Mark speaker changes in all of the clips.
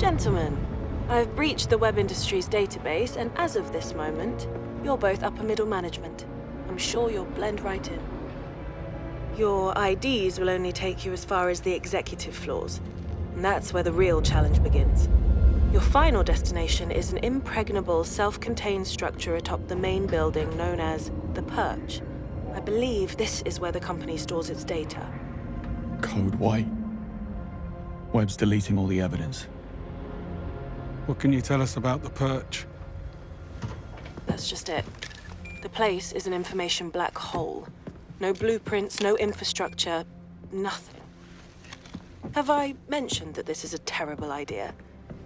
Speaker 1: Gentlemen, I've breached the web industry's database, and as of this moment, you're both upper middle management. I'm sure you'll blend right in. Your IDs will only take you as far as the executive floors, and that's where the real challenge begins. Your final destination is an impregnable, self-contained structure atop the main building known as the Perch. I believe this is where the company stores its data.
Speaker 2: Code White. Webb's deleting all the evidence.
Speaker 3: What can you tell us about the Perch?
Speaker 1: That's just it. The place is an information black hole. No blueprints, no infrastructure, nothing. Have I mentioned that this is a terrible idea?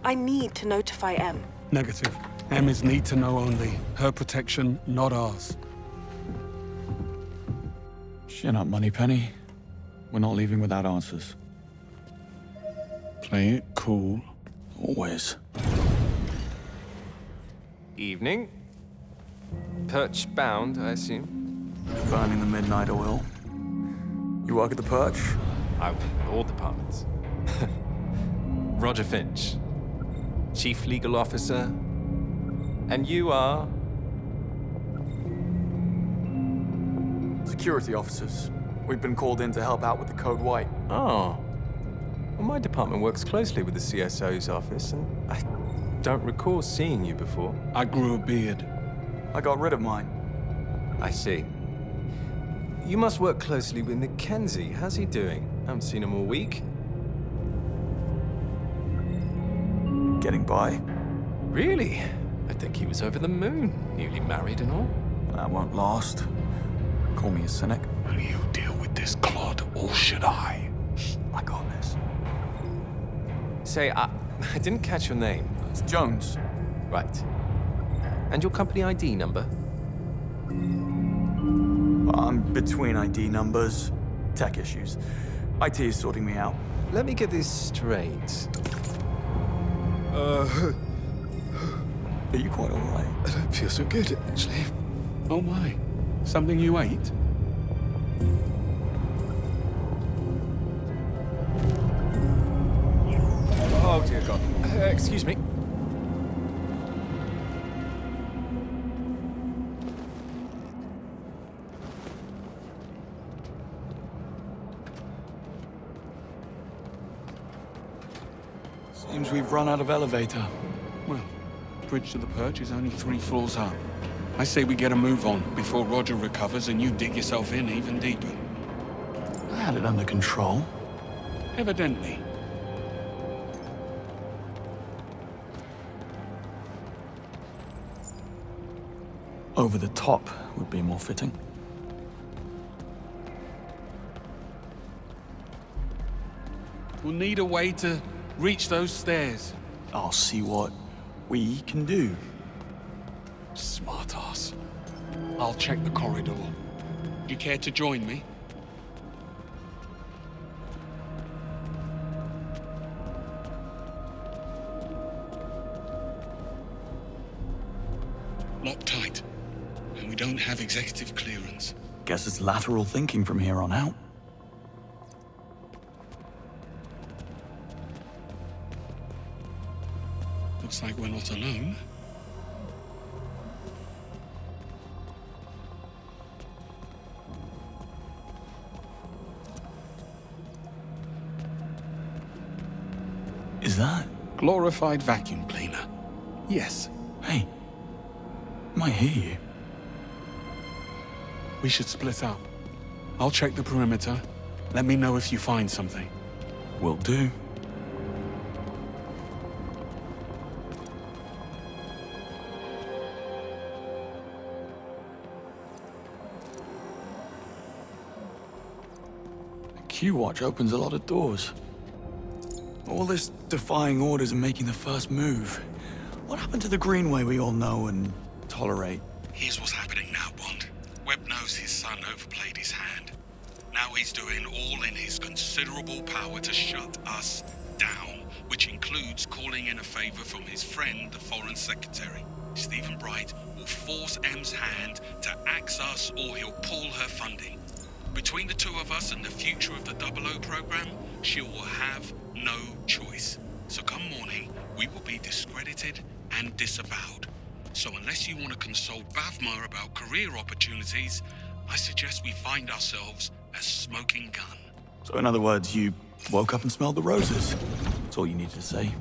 Speaker 1: I need to notify M.
Speaker 3: Negative. M is need to know only. Her protection, not ours.
Speaker 2: Chin up, Moneypenny. We're not leaving without answers.
Speaker 3: Play it cool.
Speaker 2: Always.
Speaker 4: Evening. Perch bound, I assume?
Speaker 2: Burning the midnight oil. You work at the Perch?
Speaker 4: I work in all departments. Roger Finch, Chief Legal Officer. And you are?
Speaker 2: Security officers. We've been called in to help out with the Code White.
Speaker 4: Oh. Well, my department works closely with the CSO's office, and I don't recall seeing you before.
Speaker 3: I grew a beard.
Speaker 2: I got rid of mine.
Speaker 4: I see. You must work closely with Mackenzie. How's he doing? I haven't seen him all week.
Speaker 2: Getting by?
Speaker 4: Really? I think he was over the moon, newly married and all.
Speaker 2: That won't last. Call me a cynic.
Speaker 3: Will you deal with this clod, or should I?
Speaker 2: I got this.
Speaker 4: Say, I didn't catch your name.
Speaker 2: It's Jones.
Speaker 4: Right. And your company ID number?
Speaker 2: I'm between ID numbers, tech issues. IT is sorting me out.
Speaker 4: Let me get this straight.
Speaker 2: Are you quite all right?
Speaker 3: I don't feel so good, actually. Oh my. Something you ate?
Speaker 4: Oh, dear God. Excuse me.
Speaker 2: Seems we've run out of elevator.
Speaker 3: Well, bridge to the Perch is only 3 floors up. I say we get a move on before Roger recovers and you dig yourself in even deeper.
Speaker 2: I had it under control.
Speaker 3: Evidently.
Speaker 2: Over the top would be more fitting.
Speaker 3: We'll need a way to reach those stairs.
Speaker 2: I'll see what we can do.
Speaker 3: Smart ass. I'll check the corridor. You care to join me? Locked tight. And we don't have executive clearance.
Speaker 2: Guess it's lateral thinking from here on out.
Speaker 3: Looks like we're not alone.
Speaker 2: Is that?
Speaker 3: Glorified vacuum cleaner. Yes.
Speaker 2: Hey, might hear you.
Speaker 3: We should split up. I'll check the perimeter. Let me know if you find something.
Speaker 2: Will do. Q-Watch opens a lot of doors. All this defying orders and making the first move. What happened to the Greenway we all know and tolerate?
Speaker 3: Here's what's happening now, Bond. Webb knows his son overplayed his hand. Now he's doing all in his considerable power to shut us down, which includes calling in a favor from his friend, the Foreign Secretary. Stephen Bright will force M's hand to axe us or he'll pull her funding. Between the two of us and the future of the 00 program, she will have no choice. So come morning, we will be discredited and disavowed. So unless you want to console Bavmar about career opportunities, I suggest we find ourselves a smoking gun.
Speaker 2: So in other words, you woke up and smelled the roses. That's all you needed to say.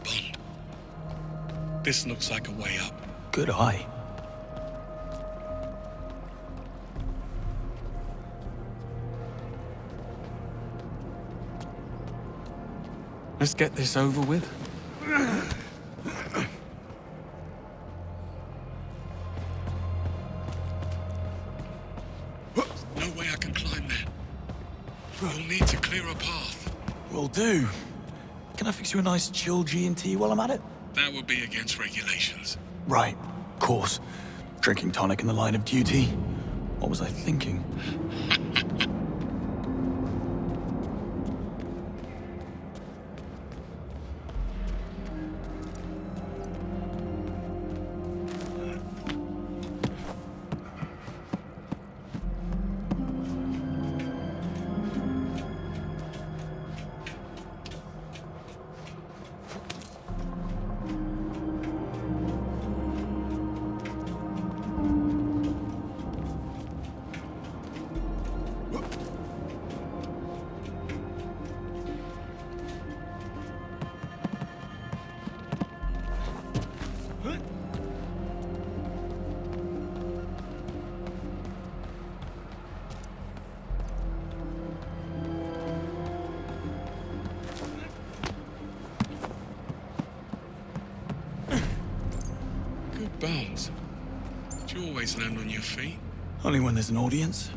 Speaker 3: Bond, this looks like a way up.
Speaker 2: Good eye.
Speaker 4: Let's get this over with.
Speaker 3: No way I can climb there. We'll need to clear a path.
Speaker 2: Will do. Can I fix you a nice chill G&T while I'm at it?
Speaker 3: That would be against regulations.
Speaker 2: Right, of course. Drinking tonic in the line of duty. What was I thinking?
Speaker 3: Good bones. Do you always land on your feet?
Speaker 2: Only when there's an audience.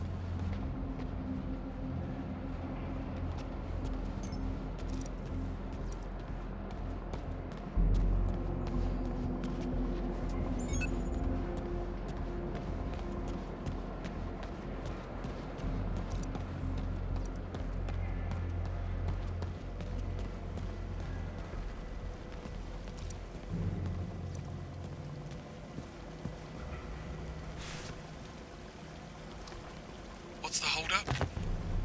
Speaker 3: What's the hold-up?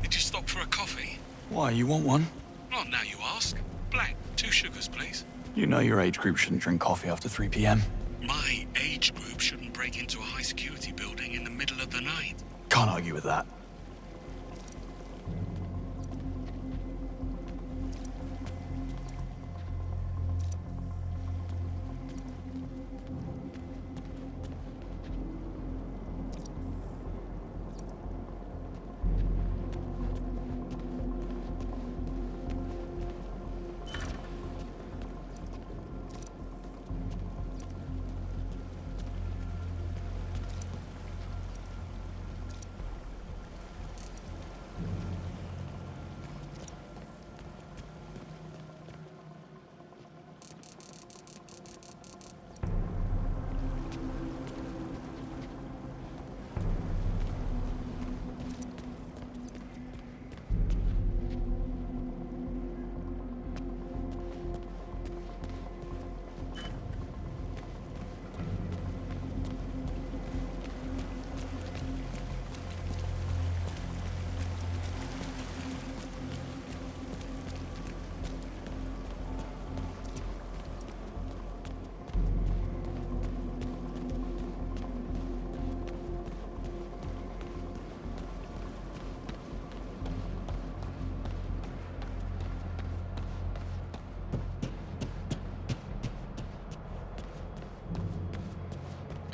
Speaker 3: Did you stop for a coffee?
Speaker 2: Why, you want one?
Speaker 3: Not now you ask. Black, 2 sugars, please.
Speaker 2: You know your age group shouldn't drink coffee after 3 p.m.
Speaker 3: My age group shouldn't break into a high-security building in the middle of the night.
Speaker 2: Can't argue with that.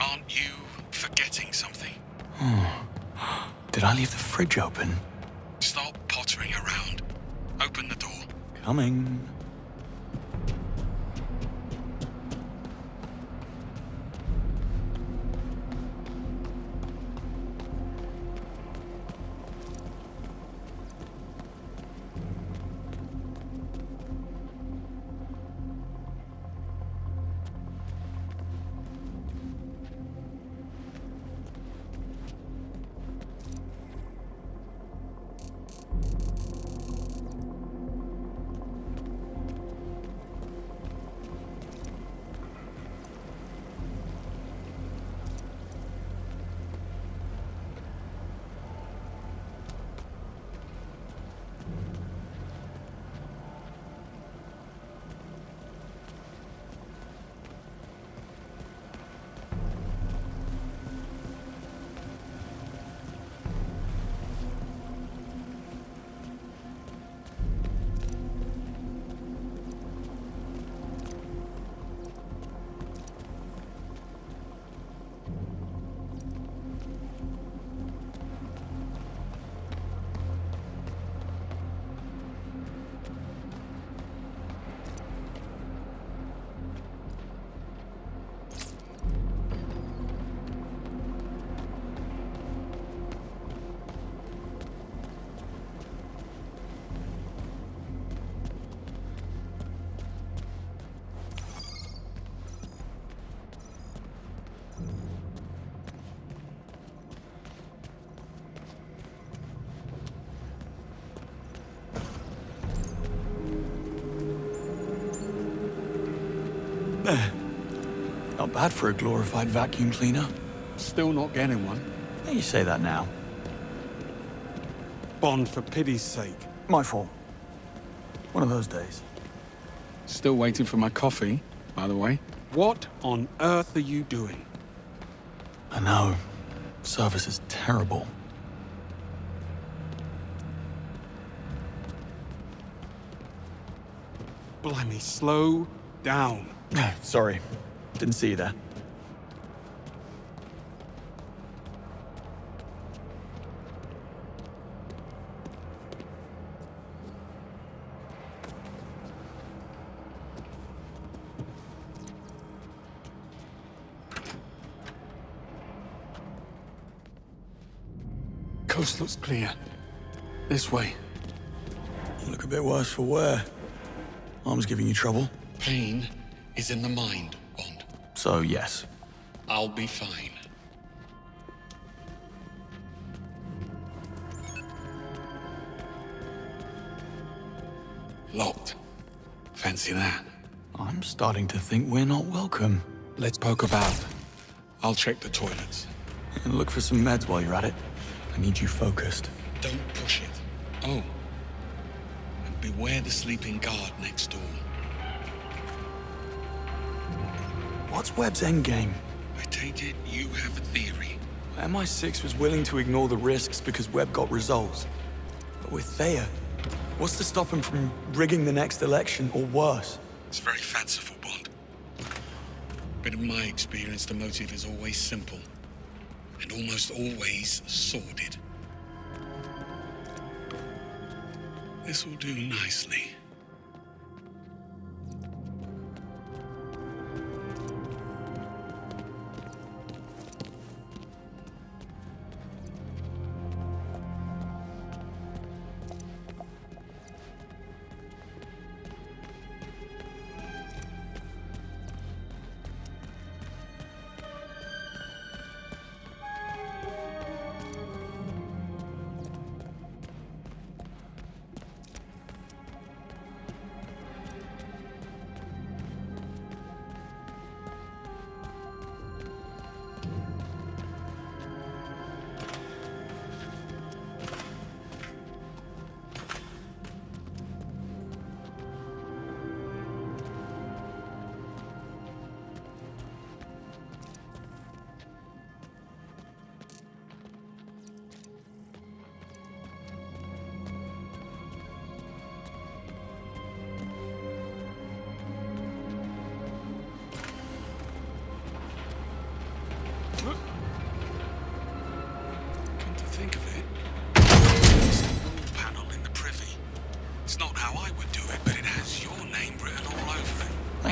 Speaker 3: Aren't you forgetting something?
Speaker 2: Did I leave the fridge open?
Speaker 3: Stop pottering around. Open the door.
Speaker 2: Coming. There. Not bad for a glorified vacuum cleaner.
Speaker 5: Still not getting one.
Speaker 2: Yeah, you say that now.
Speaker 5: Bond, for pity's sake.
Speaker 2: My fault. One of those days.
Speaker 5: Still waiting for my coffee, by the way. What on earth are you doing?
Speaker 2: I know. Service is terrible.
Speaker 5: Blimey, slow down.
Speaker 2: Sorry. Didn't see you there.
Speaker 5: Coast looks clear. This way.
Speaker 2: You look a bit worse for wear. Arm's giving you trouble.
Speaker 3: Pain is in the mind, Bond.
Speaker 2: So, yes.
Speaker 3: I'll be fine. Locked. Fancy that.
Speaker 2: I'm starting to think we're not welcome.
Speaker 5: Let's poke about.
Speaker 3: I'll check the toilets.
Speaker 2: And look for some meds while you're at it. I need you focused.
Speaker 3: Don't push it. Oh. And beware the sleeping guard next door.
Speaker 2: What's Webb's endgame?
Speaker 3: I take it you have a theory.
Speaker 2: MI6 was willing to ignore the risks because Webb got results. But with Thayer, what's to stop him from rigging the next election or worse?
Speaker 3: It's very fanciful, Bond. But in my experience, the motive is always simple. And almost always sordid. This will do nicely.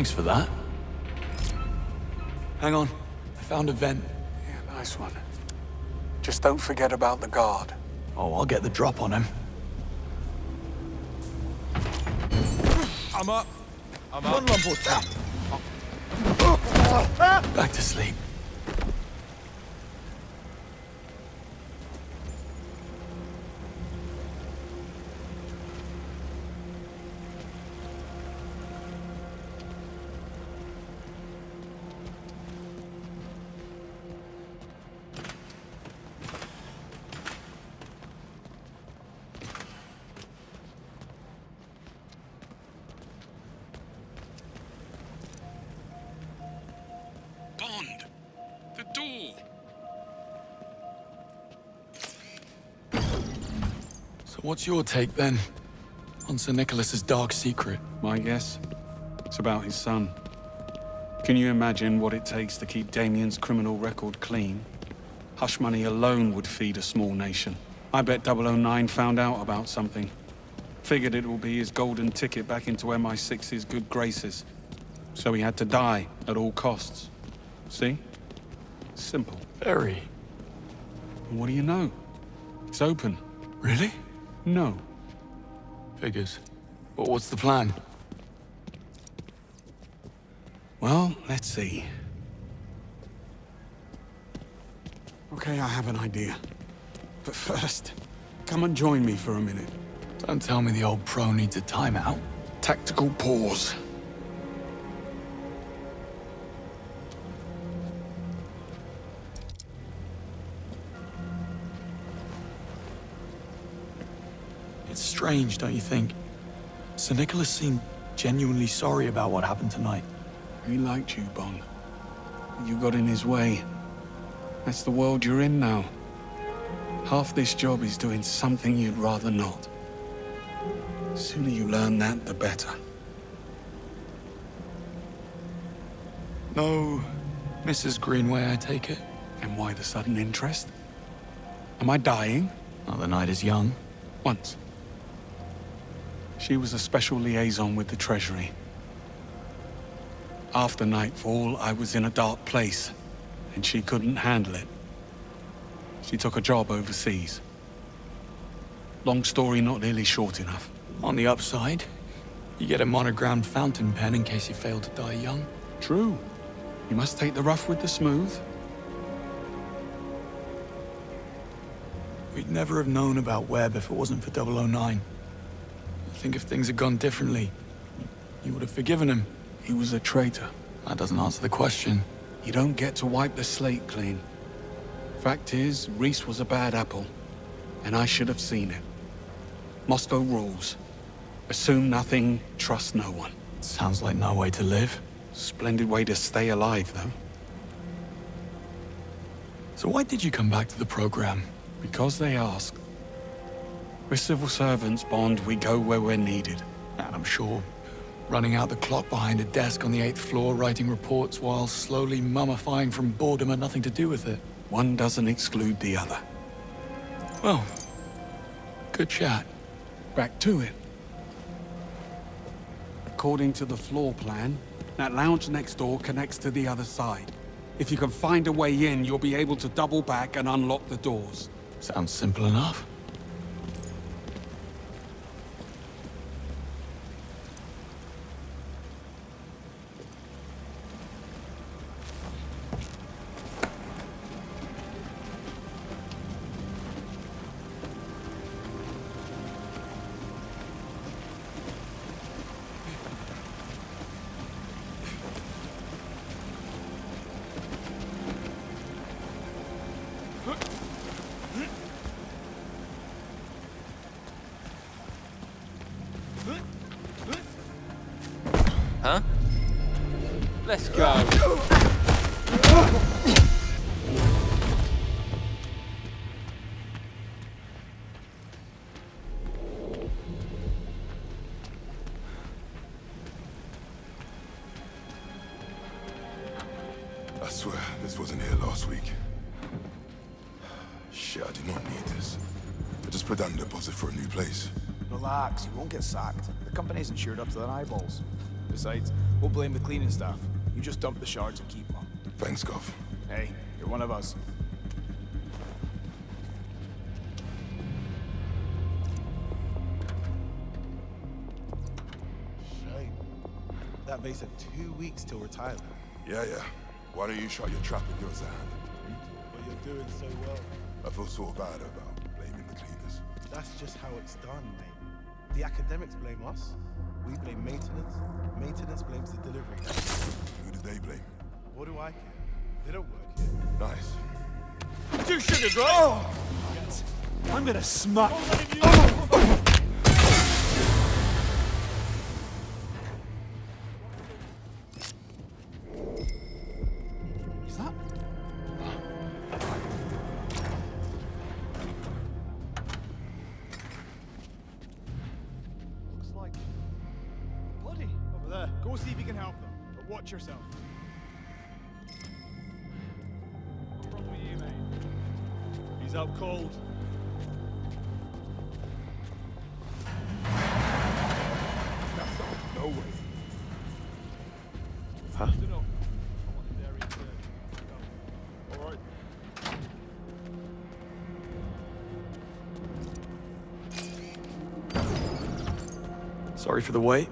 Speaker 2: Thanks for that. Hang on. I found a vent.
Speaker 5: Yeah, nice one. Just don't forget about the guard.
Speaker 2: Oh, I'll get the drop on him.
Speaker 6: I'm up.
Speaker 7: One lumbo tap.
Speaker 2: Back to sleep.
Speaker 3: Bond! The door!
Speaker 2: So what's your take, then? On Sir Nicholas's dark secret?
Speaker 5: My guess? It's about his son. Can you imagine what it takes to keep Damien's criminal record clean? Hush money alone would feed a small nation. I bet 009 found out about something. Figured it will be his golden ticket back into MI6's good graces. So he had to die at all costs. See? Simple.
Speaker 2: Very.
Speaker 5: And what do you know? It's open.
Speaker 2: Really?
Speaker 5: No.
Speaker 2: Figures. But what's the plan?
Speaker 5: Well, let's see. Okay, I have an idea. But first, come and join me for a minute.
Speaker 2: Don't tell me the old pro needs a timeout.
Speaker 5: Tactical pause.
Speaker 2: It's strange, don't you think? Sir Nicholas seemed genuinely sorry about what happened tonight.
Speaker 5: He liked you, Bond. You got in his way. That's the world you're in now. Half this job is doing something you'd rather not. The sooner you learn that, the better.
Speaker 2: No, Mrs. Greenway, I take it?
Speaker 5: And why the sudden interest? Am I dying?
Speaker 2: Oh, the night is young.
Speaker 5: Once. She was a special liaison with the Treasury. After Knightfall, I was in a dark place, and she couldn't handle it. She took a job overseas. Long story, not nearly short enough.
Speaker 2: On the upside, you get a monogrammed fountain pen in case you fail to die young.
Speaker 5: True. You must take the rough with the smooth.
Speaker 2: We'd never have known about Webb if it wasn't for 009. I think if things had gone differently, you would have forgiven him.
Speaker 5: He was a traitor.
Speaker 2: That doesn't answer the question.
Speaker 5: You don't get to wipe the slate clean. Fact is, Reese was a bad apple, and I should have seen it. Moscow rules. Assume nothing, trust no one.
Speaker 2: Sounds like no way to live.
Speaker 5: Splendid way to stay alive, though.
Speaker 2: So why did you come back to the program?
Speaker 5: Because they asked. We're civil servants, Bond. We go where we're needed.
Speaker 2: And I'm sure running out the clock behind a desk on the 8th floor, writing reports while slowly mummifying from boredom had nothing to do with it.
Speaker 5: One doesn't exclude the other.
Speaker 2: Well, good chat.
Speaker 5: Back to it. According to the floor plan, that lounge next door connects to the other side. If you can find a way in, you'll be able to double back and unlock the doors.
Speaker 2: Sounds simple enough.
Speaker 4: Huh? Let's go.
Speaker 7: I swear, this wasn't here last week. Shit, I do not need this. I just put down a deposit for a new place.
Speaker 8: Relax, you won't get sacked. The company's insured up to their eyeballs. Besides,
Speaker 6: We'll blame the cleaning staff. You just dump the shards and keep them.
Speaker 7: Thanks, Gov.
Speaker 6: Hey, you're one of us.
Speaker 8: Shame. That vase had 2 weeks till retirement.
Speaker 7: Yeah. Why don't you shut your trap and give us a hand?
Speaker 8: But you're doing so well.
Speaker 7: I feel so bad about blaming the cleaners.
Speaker 8: That's just how it's done, mate. The academics blame us. We blame maintenance. Maintenance blames the delivery.
Speaker 7: Who did they blame?
Speaker 8: What do I care? They don't work here.
Speaker 7: Nice.
Speaker 6: 2 sugars, right?
Speaker 2: I'm gonna smack.
Speaker 5: Is that?
Speaker 6: Looks like a body over there. Go see if you can help them, but watch yourself. What's wrong with you, mate? He's out cold.
Speaker 7: No way.
Speaker 8: Huh?
Speaker 6: Don't know. I want the dairy to go. All right.
Speaker 2: Sorry for the wait.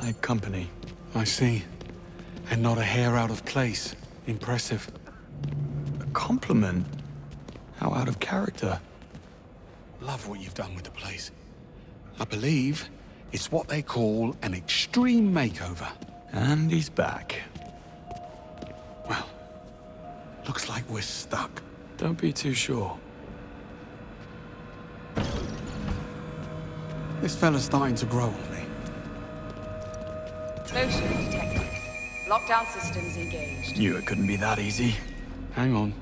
Speaker 2: I had company.
Speaker 5: I see. And not a hair out of place. Impressive.
Speaker 2: A compliment? How out of character.
Speaker 5: Love what you've done with the place. I believe it's what they call an extreme makeover.
Speaker 2: And he's back.
Speaker 5: Well, looks like we're stuck.
Speaker 2: Don't be too sure.
Speaker 5: This fella's starting to grow on me.
Speaker 9: Motion detected. Lockdown systems engaged.
Speaker 2: Knew it couldn't be that easy.
Speaker 5: Hang on.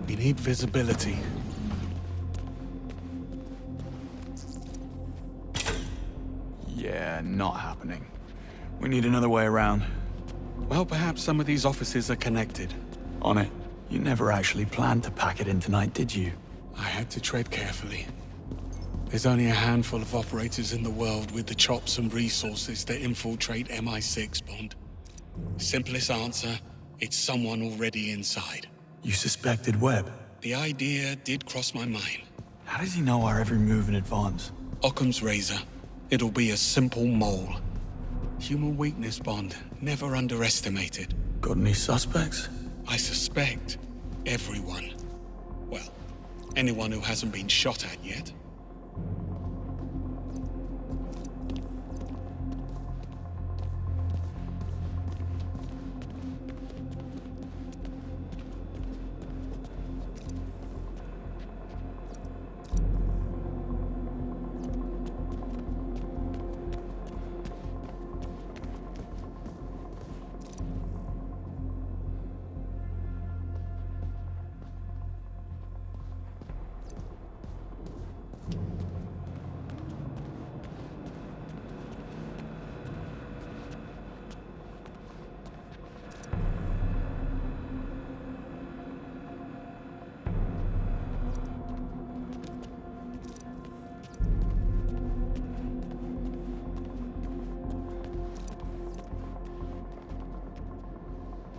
Speaker 5: We need visibility.
Speaker 2: Yeah, not happening. We need another way around.
Speaker 5: Well, perhaps some of these offices are connected.
Speaker 2: On it. You never actually planned to pack it in tonight, did you?
Speaker 5: I had to tread carefully. There's only a handful of operators in the world with the chops and resources to infiltrate MI6, Bond. Simplest answer, it's someone already inside.
Speaker 2: You suspected Webb.
Speaker 5: The idea did cross my mind.
Speaker 2: How does he know our every move in advance?
Speaker 5: Occam's razor. It'll be a simple mole. Human weakness, Bond. Never underestimated.
Speaker 2: Got any suspects?
Speaker 5: I suspect everyone. Well, anyone who hasn't been shot at yet.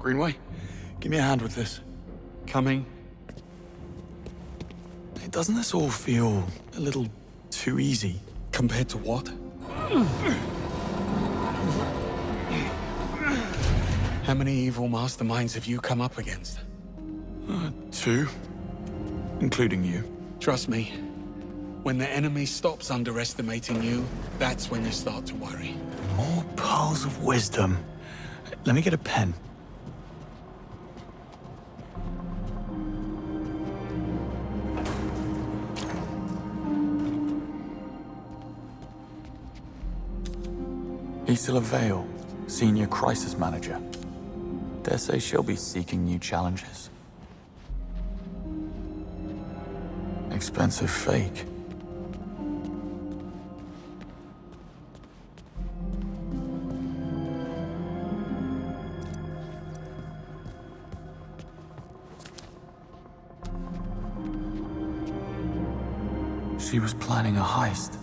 Speaker 2: Greenway, give me a hand with this.
Speaker 5: Coming.
Speaker 2: Hey, doesn't this all feel a little too easy?
Speaker 5: Compared to what? How many evil masterminds have you come up against?
Speaker 2: 2. Including you.
Speaker 5: Trust me, when the enemy stops underestimating you, that's when you start to worry.
Speaker 2: More pearls of wisdom. Let me get a pen. Isla Vale, Senior Crisis Manager. Dare say she'll be seeking new challenges. Expensive fake. She was planning a heist.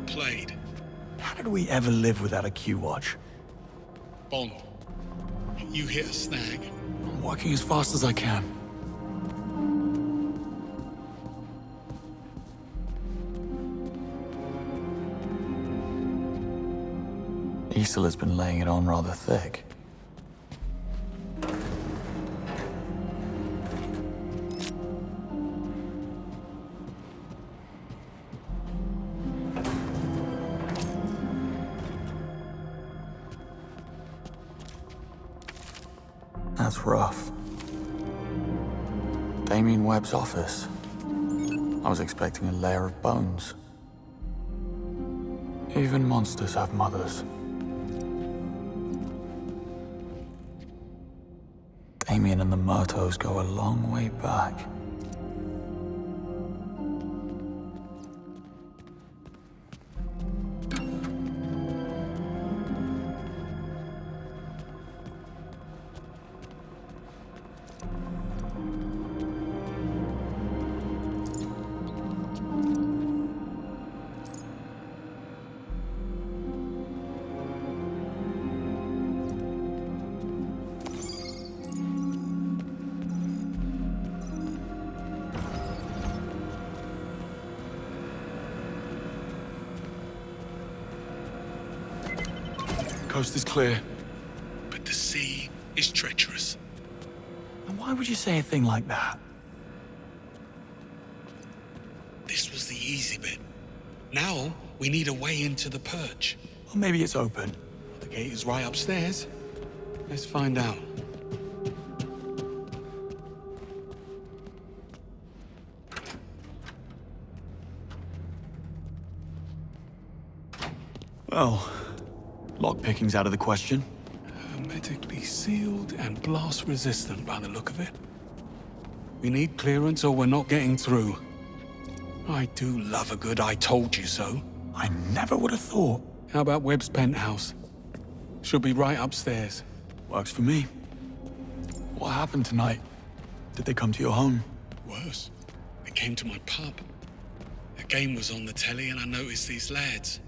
Speaker 3: played.
Speaker 2: How did we ever live without a Q-Watch?
Speaker 3: Bond, you hit a snag.
Speaker 2: I'm working as fast as I can. Isola's been laying it on rather thick. That's rough. Damien Webb's office. I was expecting a layer of bones. Even monsters have mothers. Damien and the Murtos go a long way back. Coast is clear.
Speaker 3: But the sea is treacherous.
Speaker 2: And why would you say a thing like that?
Speaker 3: This was the easy bit. Now, we need a way into the perch.
Speaker 2: Or maybe it's open.
Speaker 3: The gate is right upstairs. Let's find out.
Speaker 2: Well, lockpicking's out of the question.
Speaker 5: Hermetically sealed and blast resistant by the look of it. We need clearance or we're not getting through. I do love a good I told you so.
Speaker 2: I never would have thought.
Speaker 5: How about Webb's penthouse? Should be right upstairs.
Speaker 2: Works for me. What happened tonight? Did they come to your home?
Speaker 3: Worse, they came to my pub. A game was on the telly and I noticed these lads.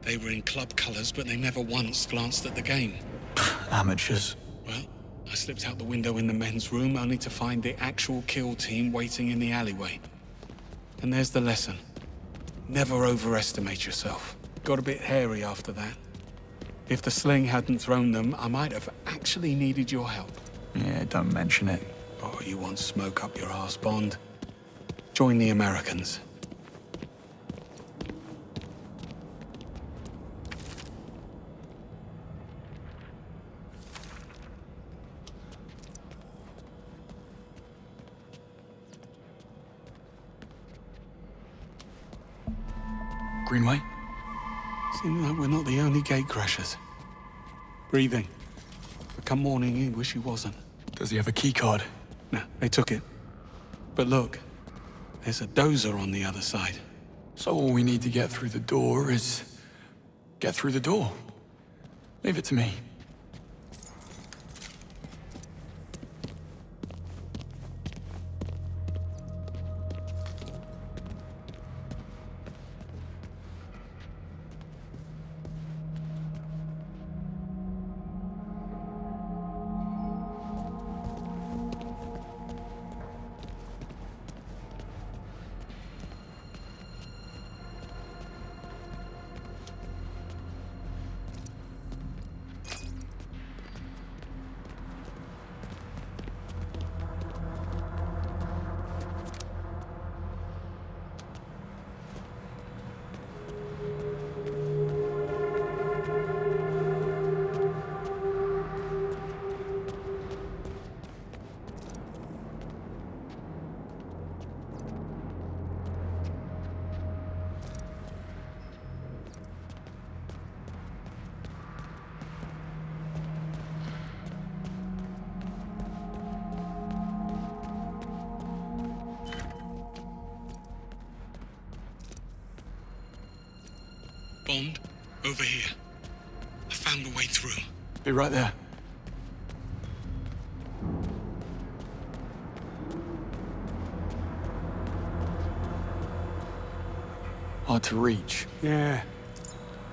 Speaker 3: They were in club colours, but they never once glanced at the game.
Speaker 2: Amateurs.
Speaker 3: Well, I slipped out the window in the men's room only to find the actual kill team waiting in the alleyway. And there's the lesson. Never overestimate yourself. Got a bit hairy after that. If the sling hadn't thrown them, I might have actually needed your help.
Speaker 2: Yeah, don't mention it.
Speaker 3: Oh, you want smoke up your arse, Bond? Join the Americans.
Speaker 2: Greenway?
Speaker 5: Seems like we're not the only gatecrashers. Breathing. But come morning, he wish he wasn't.
Speaker 2: Does he have a keycard?
Speaker 5: No, they took it. But look, there's a dozer on the other side.
Speaker 2: So all we need to get through the door is... get through the door. Leave it to me.
Speaker 3: Bond, over here. I found a way through.
Speaker 2: Be right there. hard to reach.
Speaker 5: Yeah.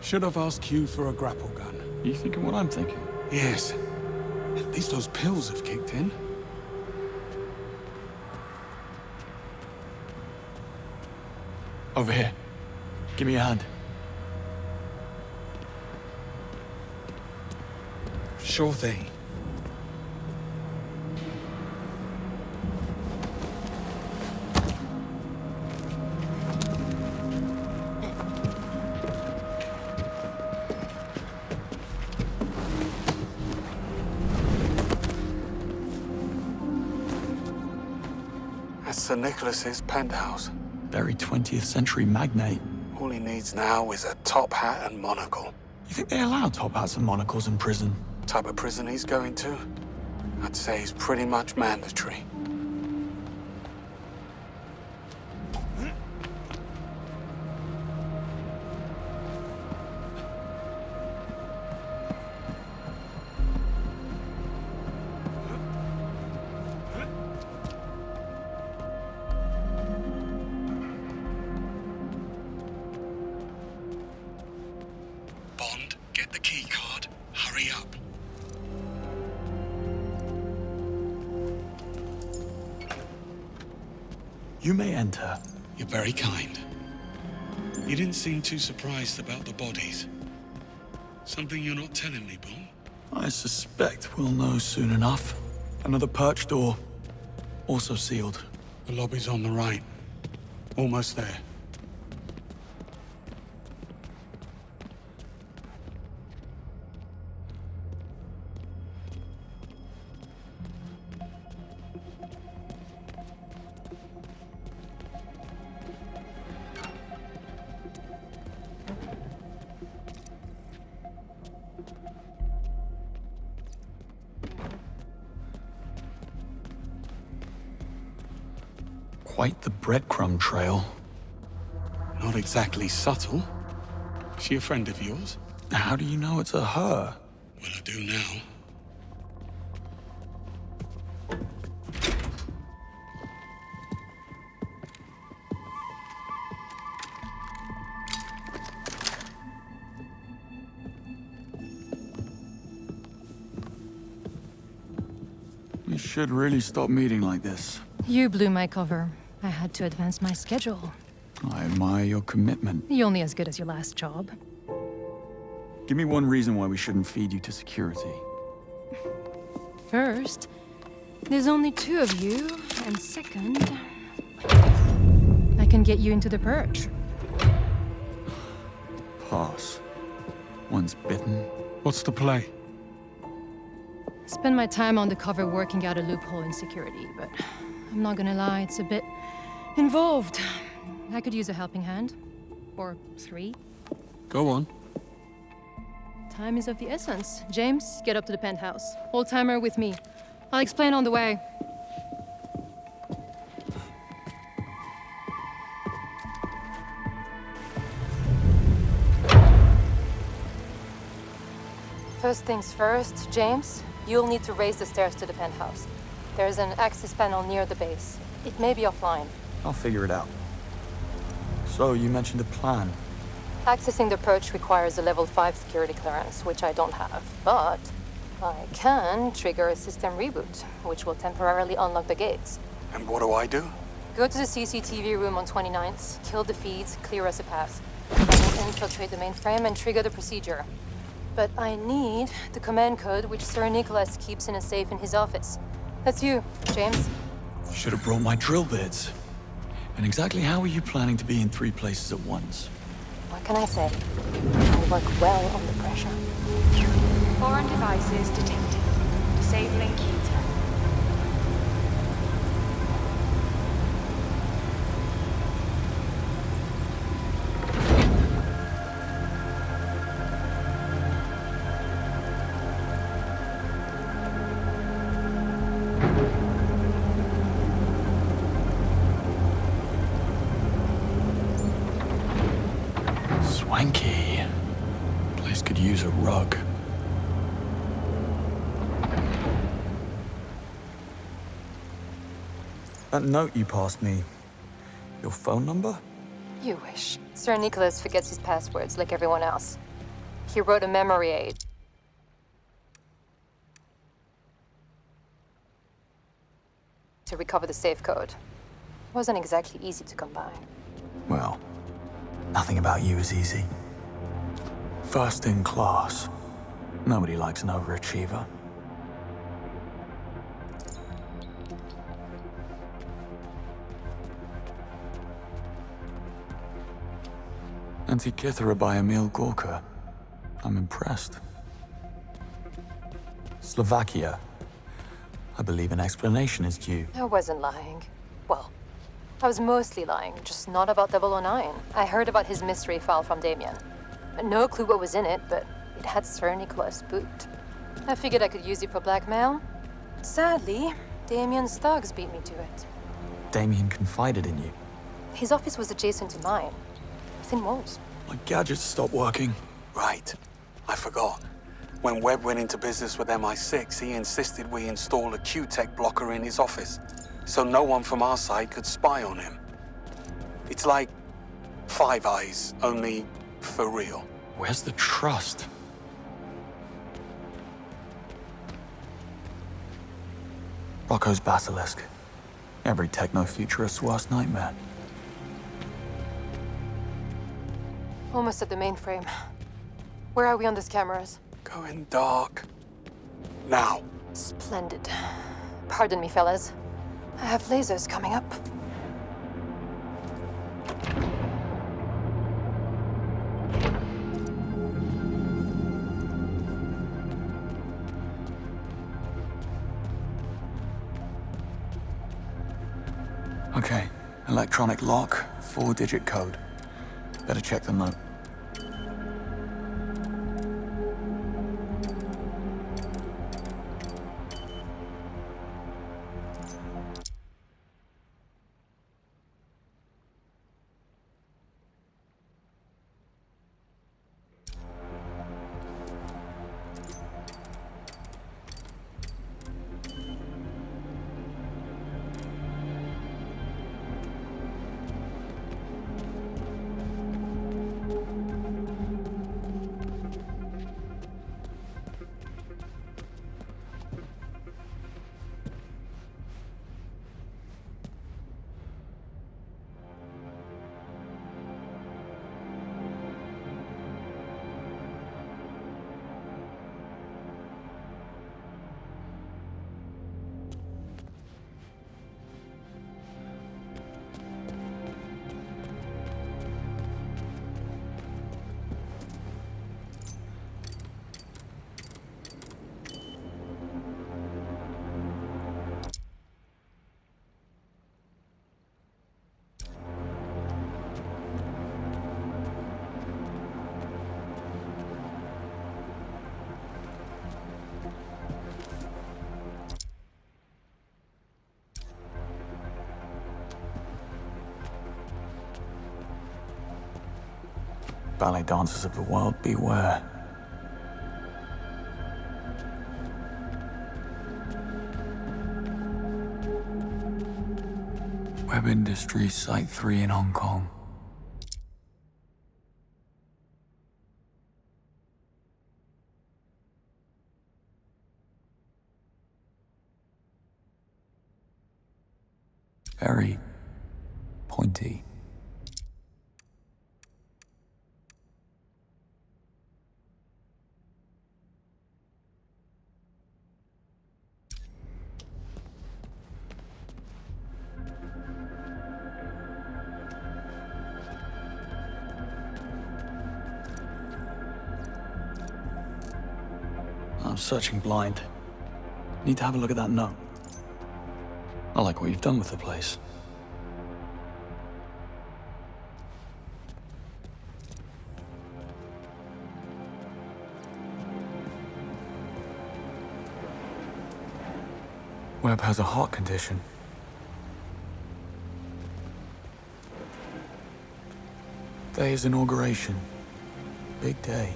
Speaker 5: Should have asked Q for a grapple gun.
Speaker 2: You thinking what I'm thinking?
Speaker 5: Yes. At least those pills have kicked in.
Speaker 2: Over here. Give me a hand.
Speaker 5: Sure thing. That's Sir Nicholas's penthouse.
Speaker 2: Very 20th century magnate.
Speaker 5: All he needs now is a top hat and monocle.
Speaker 2: You think they allow top hats and monocles in prison?
Speaker 5: Type of prison he's going to? I'd say he's pretty much mandatory.
Speaker 3: Bond, get the key card. Hurry up.
Speaker 2: You may enter.
Speaker 3: You're very kind. You didn't seem too surprised about the bodies. Something you're not telling me, Bond?
Speaker 2: I suspect we'll know soon enough. Another perch door. Also sealed.
Speaker 5: The lobby's on the right. Almost there.
Speaker 2: Quite the breadcrumb trail.
Speaker 5: Not exactly subtle. She a friend of yours?
Speaker 2: How do you know it's a her?
Speaker 3: Well, I do now.
Speaker 2: We should really stop meeting like this.
Speaker 10: You blew my cover. I had to advance my schedule.
Speaker 2: I admire your commitment.
Speaker 10: You're only as good as your last job.
Speaker 2: Give me one reason why we shouldn't feed you to security.
Speaker 10: First, there's only 2 of you, and second, I can get you into the perch.
Speaker 2: Pass. Once bitten.
Speaker 5: What's the play?
Speaker 10: Spend my time on the cover working out a loophole in security, but I'm not gonna lie, it's a bit involved. I could use a helping hand. Or 3.
Speaker 5: Go on.
Speaker 10: Time is of the essence. James, get up to the penthouse. Old-timer with me. I'll explain on the way. First things first, James, you'll need to raise the stairs to the penthouse. There's an access panel near the base. It may be offline.
Speaker 2: I'll figure it out. So, you mentioned a plan.
Speaker 10: Accessing the perch requires a level 5 security clearance, which I don't have. But I can trigger a system reboot, which will temporarily unlock the gates.
Speaker 5: And what do I do?
Speaker 10: Go to the CCTV room on 29th, kill the feeds, clear us a path. I will infiltrate the mainframe and trigger the procedure. But I need the command code which Sir Nicholas keeps in a safe in his office. That's you, James.
Speaker 2: Should have brought my drill bits. And exactly how are you planning to be in 3 places at once?
Speaker 10: What can I say? I work well under pressure.
Speaker 9: Foreign devices detected. Disabling Keter.
Speaker 2: Swanky. Place could use a rug. That note you passed me, your phone number?
Speaker 10: You wish. Sir Nicholas forgets his passwords like everyone else. He wrote a memory aid. To recover the safe code. Wasn't exactly easy to come by.
Speaker 2: Well, nothing about you is easy. First in class. Nobody likes an overachiever. Antikythera by Emil Gorka. I'm impressed. Slovakia. I believe an explanation is due.
Speaker 10: I wasn't lying. Well, I was mostly lying, just not about 009. I heard about his mystery file from Damien. No clue what was in it, but it had Sir Nicholas spooked. I figured I could use it for blackmail. Sadly, Damien's thugs beat me to it.
Speaker 2: Damien confided in you.
Speaker 10: His office was adjacent to mine. Thin walls.
Speaker 2: My gadgets stopped working.
Speaker 5: Right. I forgot. When Webb went into business with MI6, he insisted we install a Q-Tech blocker in his office, so no one from our side could spy on him. It's like Five Eyes, only for real.
Speaker 2: Where's the trust? Rocco's basilisk. Every techno-futurist's worst nightmare.
Speaker 10: Almost at the mainframe. Where are we on these cameras?
Speaker 5: Going dark. Now.
Speaker 10: Splendid. Pardon me, fellas. I have lasers coming up.
Speaker 2: Okay, electronic lock, 4-digit code. Better check the note. Ballet dancers of the world, beware. Webb Industries, Site 3 in Hong Kong. Very pointy. I'm searching blind. Need to have a look at that note. I like what you've done with the place. Webb has a heart condition. Day is inauguration. Big day.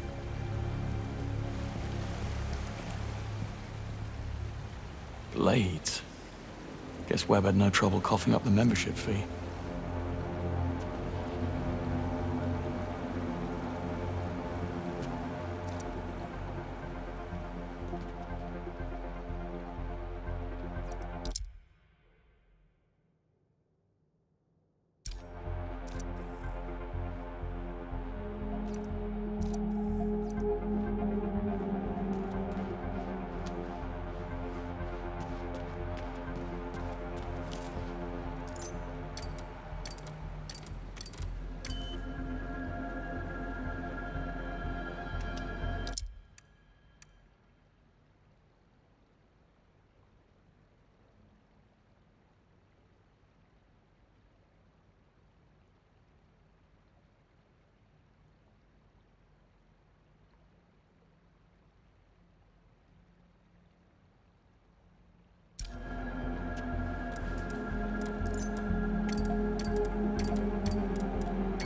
Speaker 2: Blades. Guess Webb had no trouble coughing up the membership fee.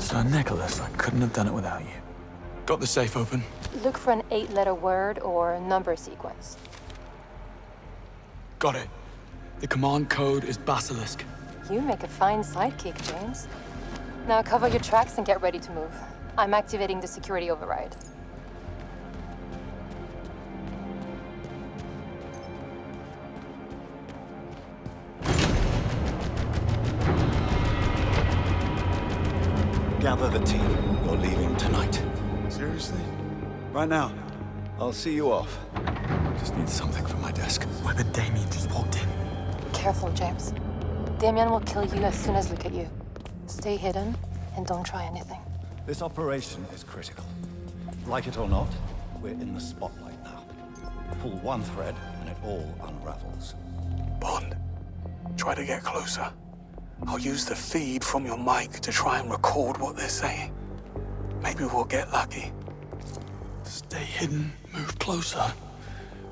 Speaker 2: Sir Nicholas, I couldn't have done it without you. Got the safe open?
Speaker 10: Look for an 8-letter word or number sequence.
Speaker 2: Got it. The command code is Basilisk.
Speaker 10: You make a fine sidekick, James. Now cover your tracks and get ready to move. I'm activating the security override.
Speaker 11: Gather the team. You're leaving tonight.
Speaker 2: Seriously? Right now?
Speaker 11: I'll see you off.
Speaker 2: Just need something from my desk. Whether Damien just walked in.
Speaker 10: Careful, James. Damien will kill you as soon as look at you. Stay hidden and don't try anything.
Speaker 11: This operation is critical. Like it or not, we're in the spotlight now. Pull one thread and it all unravels.
Speaker 2: Bond, try to get closer. I'll use the feed from your mic to try and record what they're saying. Maybe we'll get lucky. Stay hidden, move closer.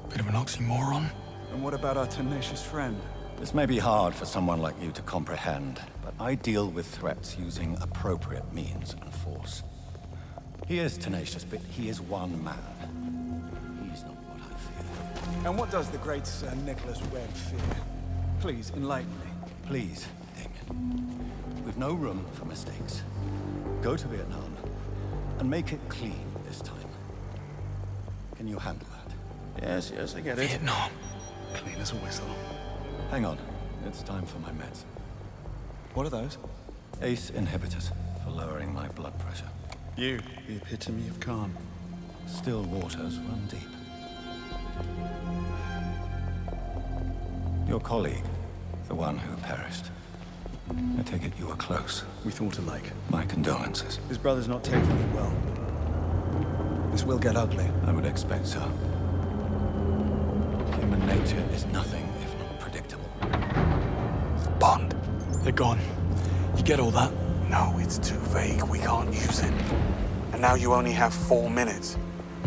Speaker 2: Bit of an oxymoron.
Speaker 6: And what about our tenacious friend?
Speaker 11: This may be hard for someone like you to comprehend, but I deal with threats using appropriate means and force. He is tenacious, but he is one man. He's not what I fear.
Speaker 6: And what does the great Sir Nicholas Webb fear? Please, enlighten me.
Speaker 11: Please, Damien. We've no room for mistakes. Go to Vietnam and make it clean this time. Can you handle that?
Speaker 2: Yes, I get it. Vietnam.
Speaker 6: Clean as a whistle.
Speaker 11: Hang on. It's time for my meds.
Speaker 6: What are those?
Speaker 11: ACE inhibitors for lowering my blood pressure.
Speaker 6: You, the epitome of calm.
Speaker 11: Still waters run deep. Your colleague, the one who perished. I take it you were close.
Speaker 6: We thought alike.
Speaker 11: My condolences.
Speaker 6: His brother's not taking it well. This will get ugly.
Speaker 11: I would expect so. Human nature is nothing if not predictable.
Speaker 2: Bond, they're gone. You get all that? No, it's too vague. We can't use it. And now you only have 4 minutes.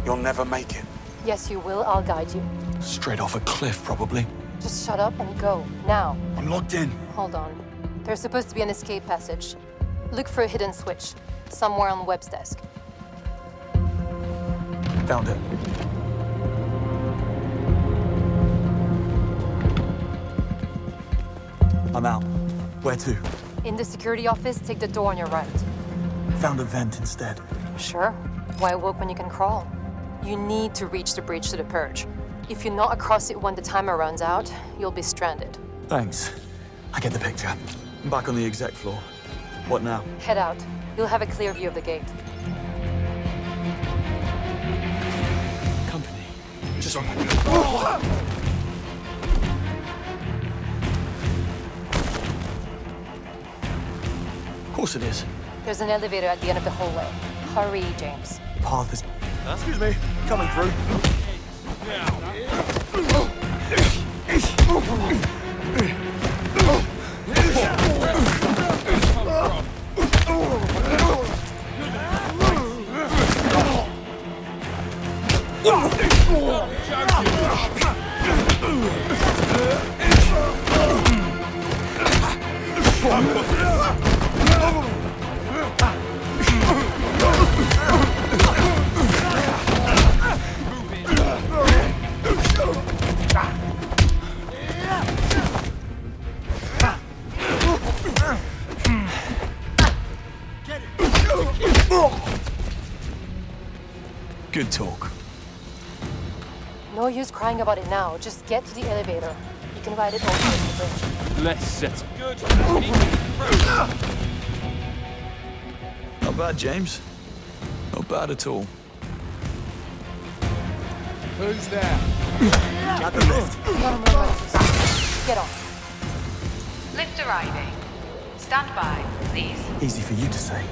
Speaker 2: You'll never make it.
Speaker 10: Yes, you will. I'll guide you.
Speaker 2: Straight off a cliff, probably.
Speaker 10: Just shut up and go. Now.
Speaker 2: I'm locked in.
Speaker 10: Hold on. There's supposed to be an escape passage. Look for a hidden switch. Somewhere on Webb's desk.
Speaker 2: Found it. I'm out. Where to?
Speaker 10: In the security office, take the door on your right.
Speaker 2: Found a vent instead.
Speaker 10: Sure. Why walk when you can crawl? You need to reach the bridge to the purge. If you're not across it when the timer runs out, you'll be stranded.
Speaker 2: Thanks. I get the picture. I'm back on the exec floor. What now?
Speaker 10: Head out. You'll have a clear view of the gate.
Speaker 2: Company. Just Of course it is.
Speaker 10: There's an elevator at the end of the hallway. Hurry, James.
Speaker 2: The path is...
Speaker 6: Excuse me, coming through.
Speaker 2: Good talk.
Speaker 10: No use crying about it now. Just get to the elevator. You can ride it over to the bridge.
Speaker 4: Let's settle. Good.
Speaker 2: Not bad, James. Not bad at all.
Speaker 6: Who's there?
Speaker 2: At the lift.
Speaker 10: Get on.
Speaker 9: Lift arriving. Stand by, please.
Speaker 2: Easy for you to say.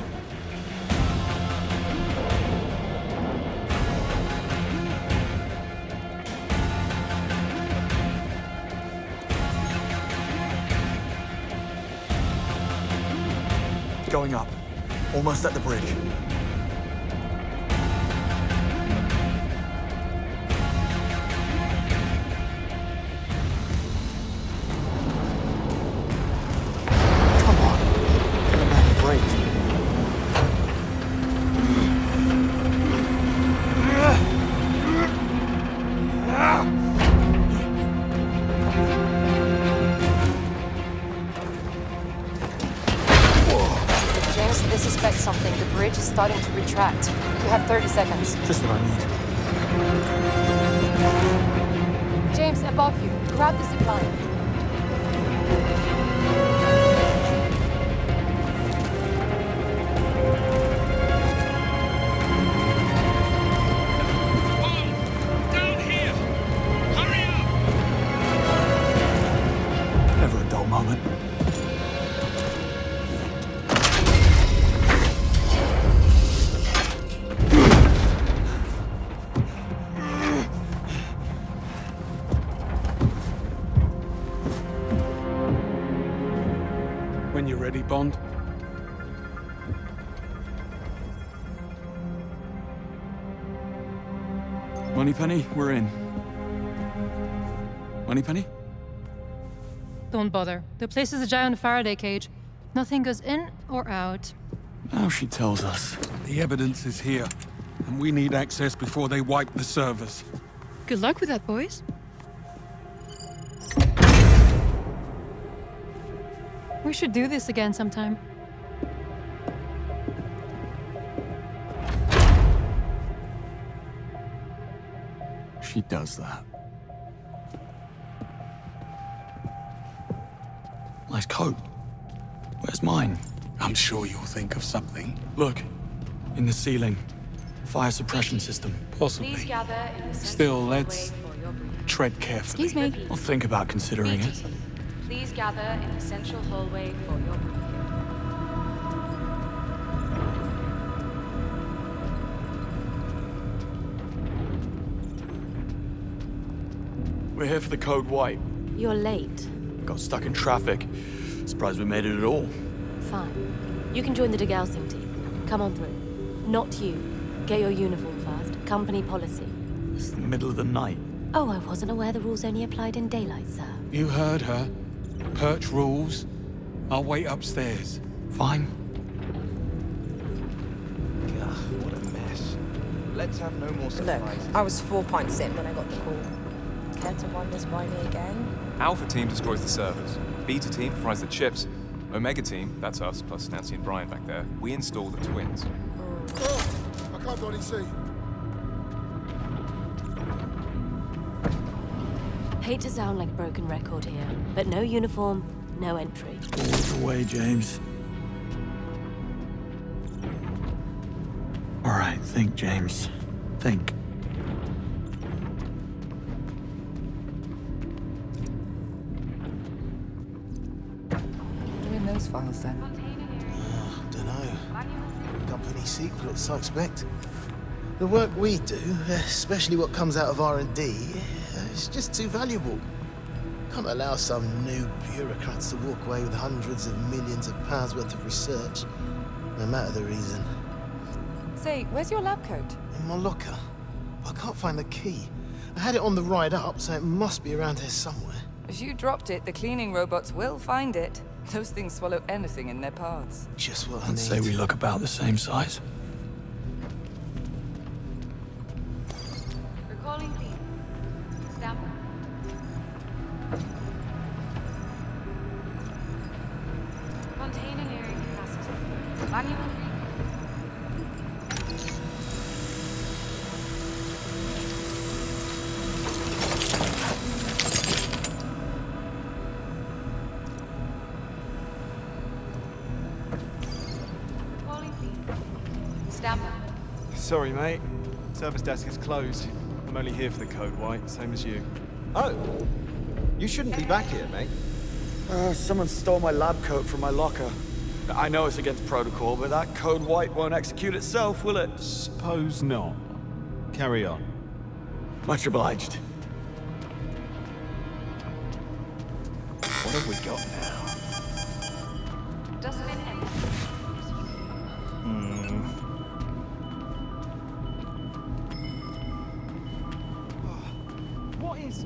Speaker 2: Going up. Almost at the bridge. Come on. Give a man a break.
Speaker 10: tracked. You have 30 seconds.
Speaker 5: Just what I need.
Speaker 10: James, above you. Grab the zip line.
Speaker 3: Down here! Hurry up!
Speaker 2: Never a dull moment.
Speaker 5: When you're ready, Bond. Moneypenny, we're in. Moneypenny?
Speaker 10: Don't bother. The place is a giant Faraday cage. Nothing goes in or out.
Speaker 5: Now she tells us. The evidence is here, and we need access before they wipe the servers.
Speaker 10: Good luck with that, boys. We should do this again sometime.
Speaker 5: She does that. Nice coat. Where's mine?
Speaker 2: I'm sure you'll think of something.
Speaker 5: Look, in the ceiling. Fire suppression system.
Speaker 2: Possibly.
Speaker 9: Please gather in the
Speaker 2: Still,
Speaker 9: central
Speaker 2: let's
Speaker 9: hallway for your briefing.
Speaker 2: tread carefully.
Speaker 10: Excuse me.
Speaker 5: I'll think about considering it.
Speaker 9: BT, please gather in the central hallway for your briefing.
Speaker 12: We're here for the code white.
Speaker 13: You're late.
Speaker 12: Got stuck in traffic. Surprised we made it at all.
Speaker 13: Fine. You can join the degaussing team. Come on through. Not you. Get your uniform first. Company policy.
Speaker 12: It's the middle of the night.
Speaker 13: Oh, I wasn't aware the rules only applied in daylight, sir.
Speaker 5: You heard her. Perch rules. I'll wait upstairs. Fine.
Speaker 6: Ugh, what a mess. Let's have no more
Speaker 14: Look,
Speaker 6: surprises.
Speaker 14: I was 4 pints in when I got the call. Care to run this by me again?
Speaker 15: Alpha team destroys the servers. Beta team fries the chips. Omega team, that's us, plus Nancy and Brian back there, we install the twins.
Speaker 7: Oh, I can't bloody see.
Speaker 13: Hate to sound like a broken record here, but no uniform, no entry.
Speaker 5: All the way, James. All right, think, James. Think.
Speaker 14: Doing those files then?
Speaker 8: Dunno. Company secrets, I expect. The work we do, especially what comes out of R&D, is just too valuable. Can't allow some new bureaucrats to walk away with hundreds of millions of pounds worth of research, no matter the reason.
Speaker 14: Say, where's your lab coat?
Speaker 8: In my locker. I can't find the key. I had it on the ride up, so it must be around here somewhere.
Speaker 14: If you dropped it, the cleaning robots will find it. Those things swallow anything in their paths.
Speaker 8: Just what I
Speaker 5: I'd
Speaker 8: need.
Speaker 5: say we look about the same size.
Speaker 9: Recalling clean. Stand by. Container nearing capacity. Manual. Recalling clean. Stand by.
Speaker 6: Sorry, mate. Service desk is closed. I'm only here for the code white, same as you. Oh, you shouldn't be back here, mate. Someone stole my lab coat from my locker. I know it's against protocol, but that code white won't execute itself, will it?
Speaker 8: Suppose not. Carry on.
Speaker 6: Much obliged. What have we got now?
Speaker 9: Dustbin empty.
Speaker 6: What is...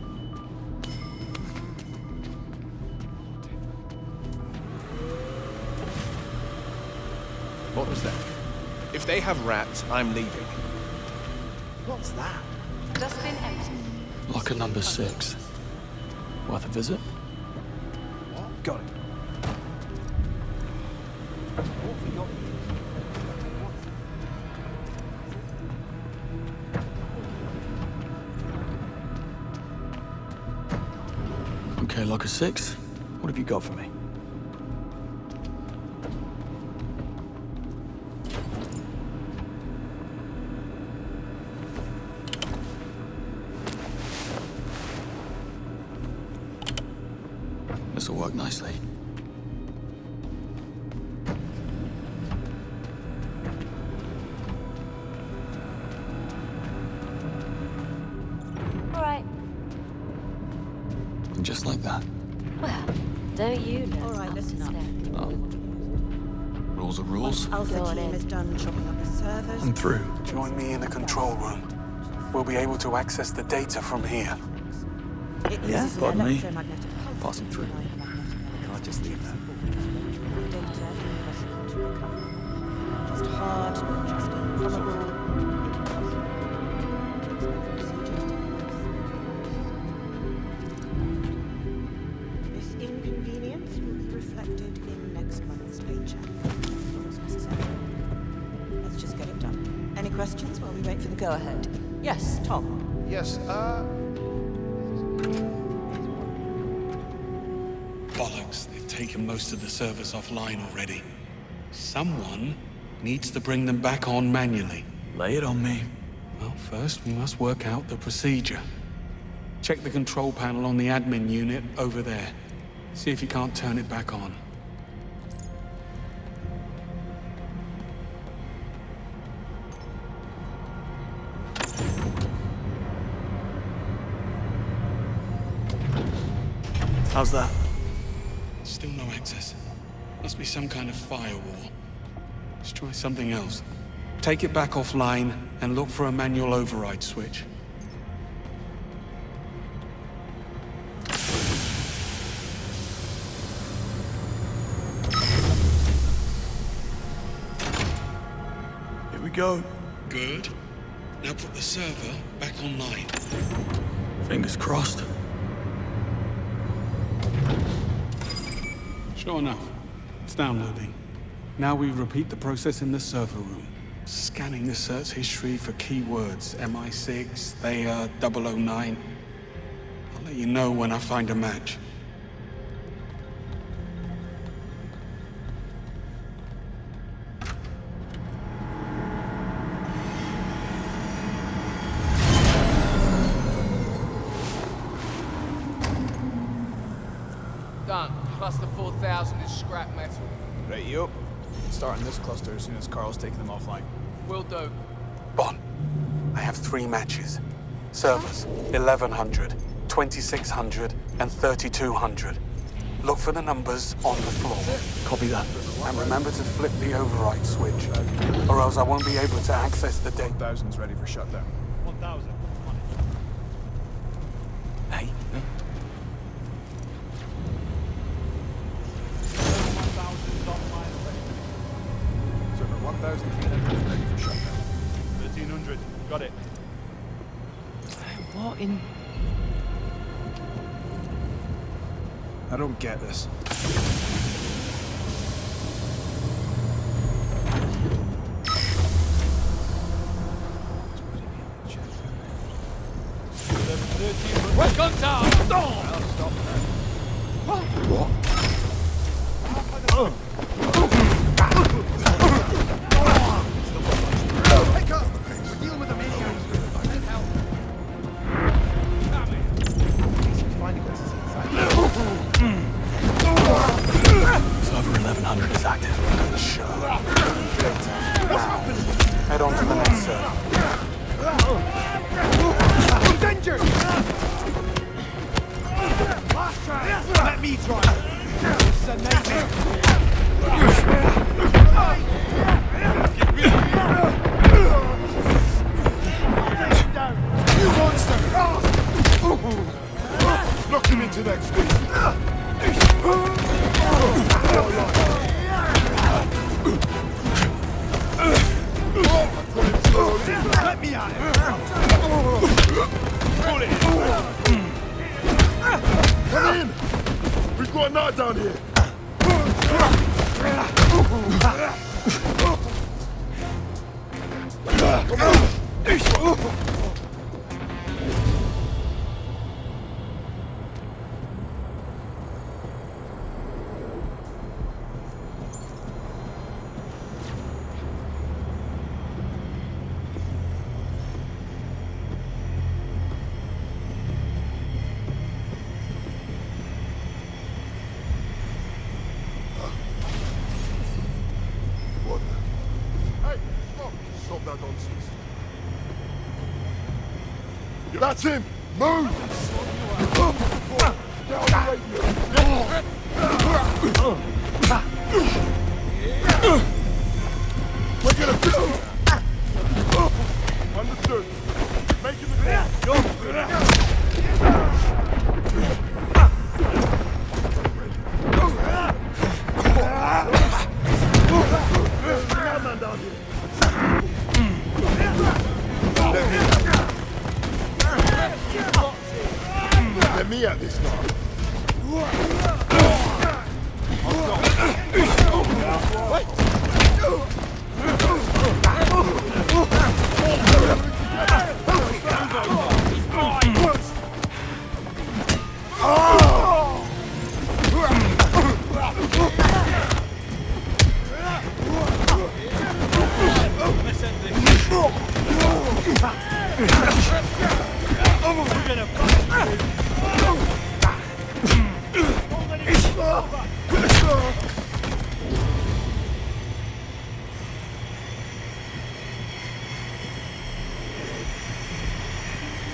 Speaker 12: What was that? If they have rats, I'm leaving.
Speaker 6: What's that?
Speaker 9: Dustbin empty.
Speaker 5: Locker number 6. Worth a visit?
Speaker 6: Got it. What have we got?
Speaker 16: Okay, Locker 6. What have you got for me? This'll work nicely.
Speaker 13: All right.
Speaker 16: And just like that.
Speaker 13: Well, don't you know?
Speaker 17: All right, listen up.
Speaker 16: Rules are rules.
Speaker 17: Alpha team is done chopping up the servers.
Speaker 16: I'm through.
Speaker 2: Join me in the control room. We'll be able to access the data from here.
Speaker 17: It
Speaker 16: Yeah,
Speaker 17: uses an
Speaker 16: pardon me.
Speaker 17: electromagnetic pulse.
Speaker 16: Passing through.
Speaker 6: Can't just leave that.
Speaker 17: Data impossible to recover. Just hard, just improbable. This inconvenience will be reflected in next month's paycheck. If necessary. Let's just get it done. Any questions while we wait for the go-ahead? Yes, Tom.
Speaker 12: Yes,
Speaker 2: Bollocks, they've taken most of the servers offline already. Someone needs to bring them back on manually.
Speaker 16: Lay it on me.
Speaker 2: Well, first we must work out the procedure. Check the control panel on the admin unit over there. See if you can't turn it back on.
Speaker 16: How's that?
Speaker 2: Still no access. Must be some kind of firewall. Let's try something else. Take it back offline and look for a manual override switch.
Speaker 16: Here we go.
Speaker 2: Good. Now put the server back online.
Speaker 16: Fingers crossed.
Speaker 2: Sure enough, it's downloading. Now we repeat the process in the server room. Scanning the search history for keywords. MI6, Thayer, 009. I'll let you know when I find a match.
Speaker 18: Done. Plus the 4,000 is scrap metal.
Speaker 6: Right, you. Starting this cluster as soon as Carl's taking them offline.
Speaker 18: Will do.
Speaker 2: Bon, I have 3 matches. Servers, 1100, 2600, and 3200. Look for the numbers on the floor.
Speaker 16: Copy that.
Speaker 2: And remember to flip the override switch, or else I won't be able to access the data.
Speaker 6: 1,000's ready for shutdown.
Speaker 5: 1,000.
Speaker 16: Hey.
Speaker 6: Server 1,300 ready for shutdown.
Speaker 5: 1,300. Got it.
Speaker 16: What in...
Speaker 6: I don't get this.
Speaker 18: Welcome down!
Speaker 6: Stop that.
Speaker 16: What?
Speaker 6: Pick up! We're dealing with a maniac. Need help. Finding what's inside.
Speaker 16: Server 1100 is active.
Speaker 2: Sure. Head on to the next server.
Speaker 6: Danger! Last try! Let me try! It's a nightmare! You monster! Knock him into that street! Let me at him! Pull it! Come in! We've got a knot down here!
Speaker 7: That's him! Move! We're gonna build! Understood. Making the Let me at this now. Wait!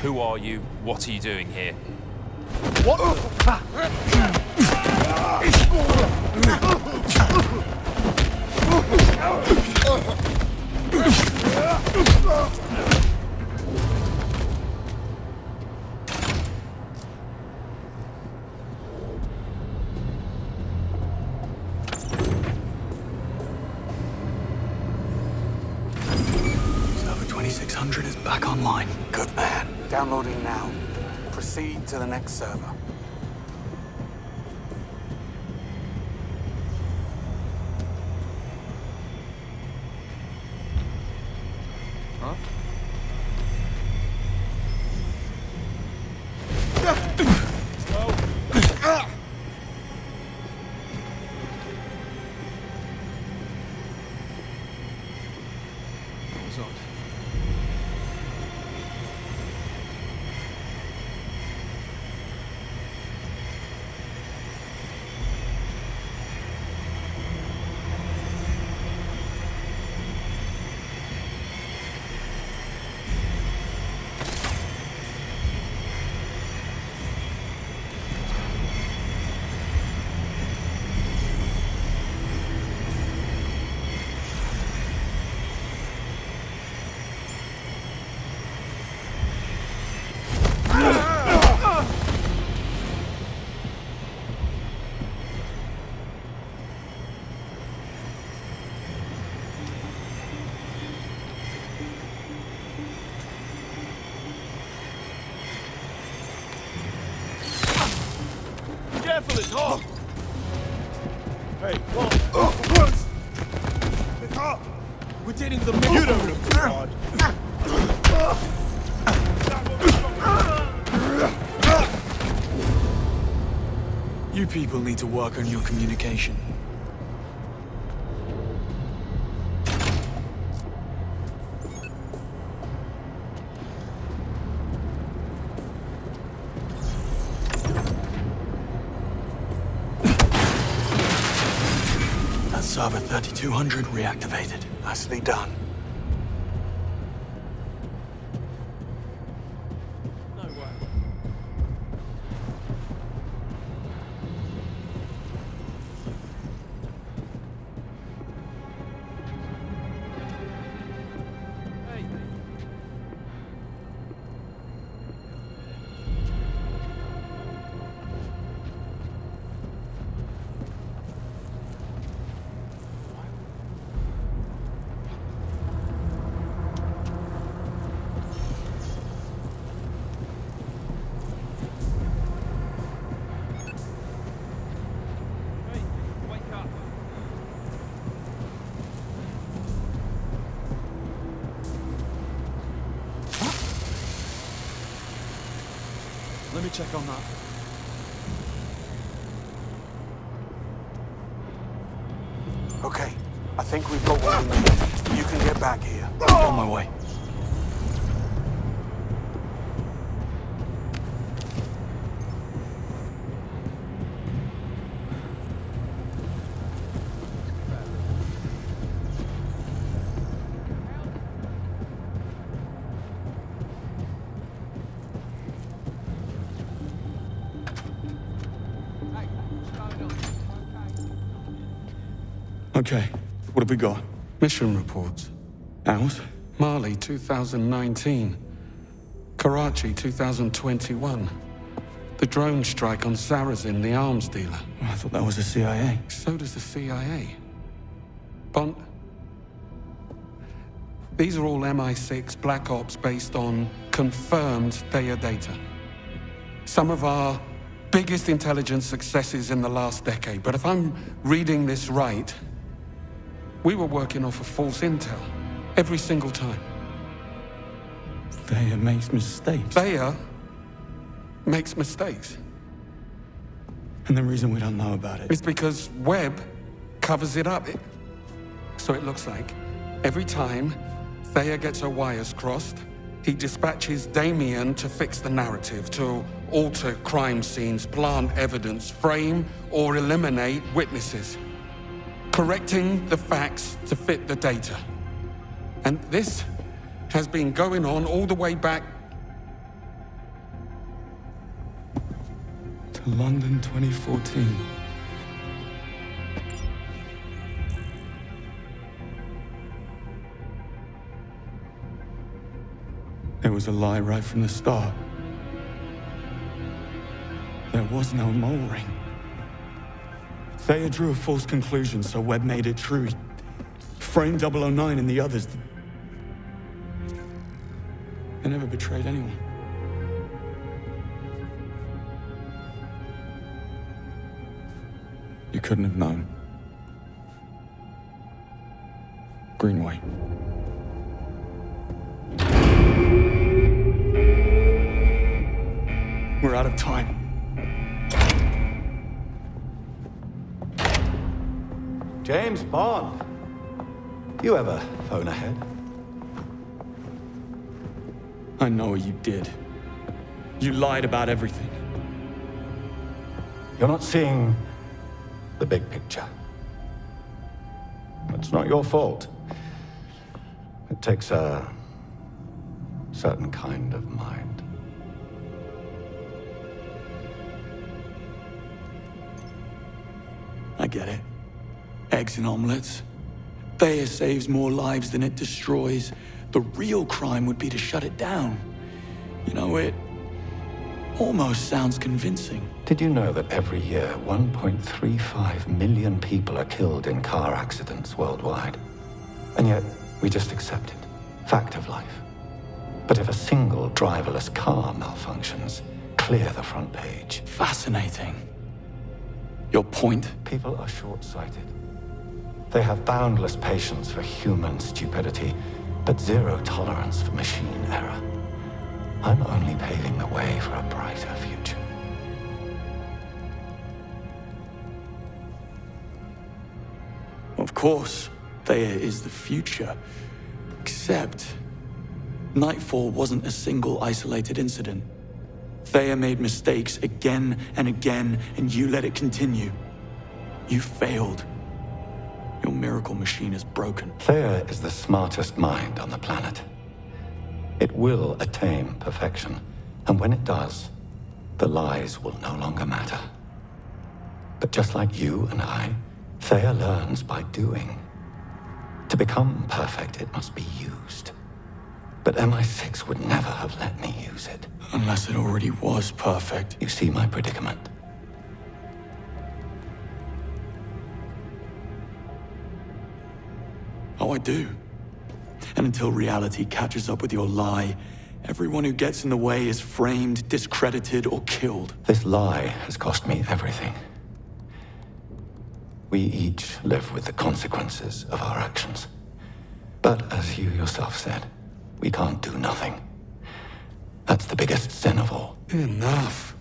Speaker 15: Who are you? What are you doing here?
Speaker 7: What?
Speaker 2: Server 2600 is back online. Good man. Downloading now. Proceed to the next server.
Speaker 15: Huh?
Speaker 6: What's up?
Speaker 18: Careful, it's hot!
Speaker 7: Hey, what? It's hot!
Speaker 18: We're dealing with the... You don't look too hard.
Speaker 16: You people need to work on your communication. That's server 3200 reactivated.
Speaker 2: Nicely done.
Speaker 18: No way. Hey. Hey, wake up.
Speaker 6: Let me check on that.
Speaker 2: Okay, I think we've got what we need. You can get back here.
Speaker 16: On my way.
Speaker 5: Okay, what have we got? Mission reports. Ours? Mali, 2019. Karachi, 2021. The drone strike on Sarazin, the arms dealer.
Speaker 2: I thought that was the CIA.
Speaker 5: So does the CIA. Bond. These are all MI6 Black Ops based on confirmed Theia data. Some of our biggest intelligence successes in the last decade. But if I'm reading this right, we were working off of false intel every single time.
Speaker 2: Theia makes mistakes.
Speaker 5: Theia makes mistakes.
Speaker 2: And the reason we don't know about it
Speaker 5: is because Webb covers it up. So it looks like every time Theia gets her wires crossed, he dispatches Damien to fix the narrative, to alter crime scenes, plant evidence, frame or eliminate witnesses, correcting the facts to fit the data. And this has been going on all the way back
Speaker 2: to London 2014. It was a lie right from the start. There was no mole ring. Theia drew a false conclusion, so Webb made it true. He framed 009 and the others. They never betrayed anyone. You couldn't have known. Greenway. We're out of time.
Speaker 11: James Bond. You ever phone ahead?
Speaker 2: I know what you did. You lied about everything.
Speaker 11: You're not seeing the big picture. It's not your fault. It takes a certain kind of mind.
Speaker 2: I get it. Eggs and omelets. Theia saves more lives than it destroys. The real crime would be to shut it down. You know, it almost sounds convincing.
Speaker 11: Did you know that every year 1.35 million people are killed in car accidents worldwide? And yet, we just accept it. Fact of life. But if a single driverless car malfunctions, clear the front page.
Speaker 2: Fascinating. Your point?
Speaker 11: People are short-sighted. They have boundless patience for human stupidity, but zero tolerance for machine error. I'm only paving the way for a brighter future.
Speaker 2: Of course, Theia is the future. Except, Knightfall wasn't a single isolated incident. Theia made mistakes again and again, and you let it continue. You failed. Your miracle machine is broken.
Speaker 11: Theia is the smartest mind on the planet. It will attain perfection, and when it does, the lies will no longer matter. But just like you and I, Theia learns by doing. To become perfect, it must be used. But MI6 would never have let me use it.
Speaker 2: Unless it already was perfect.
Speaker 11: You see my predicament?
Speaker 2: Oh, I do. And until reality catches up with your lie, everyone who gets in the way is framed, discredited, or killed.
Speaker 11: This lie has cost me everything. We each live with the consequences of our actions. But as you yourself said, we can't do nothing. That's the biggest sin of all.
Speaker 5: Enough.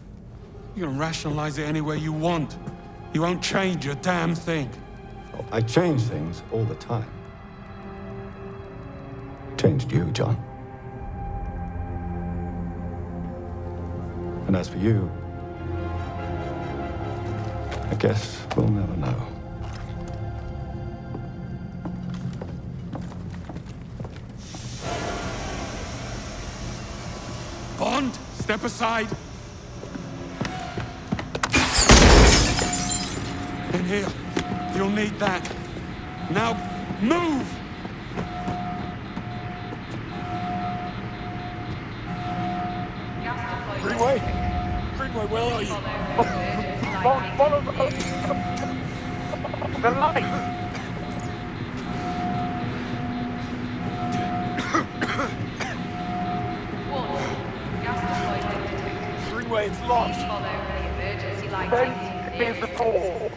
Speaker 5: You can rationalize it any way you want. You won't change a damn thing.
Speaker 11: Oh, I change things all the time. Changed you, John. And as for you, I guess we'll never know.
Speaker 5: Bond, step aside. In here. You'll need that. Now, move!
Speaker 16: Greenway? Greenway, where are you? Follow the light! Greenway, it's lost. Then is the door.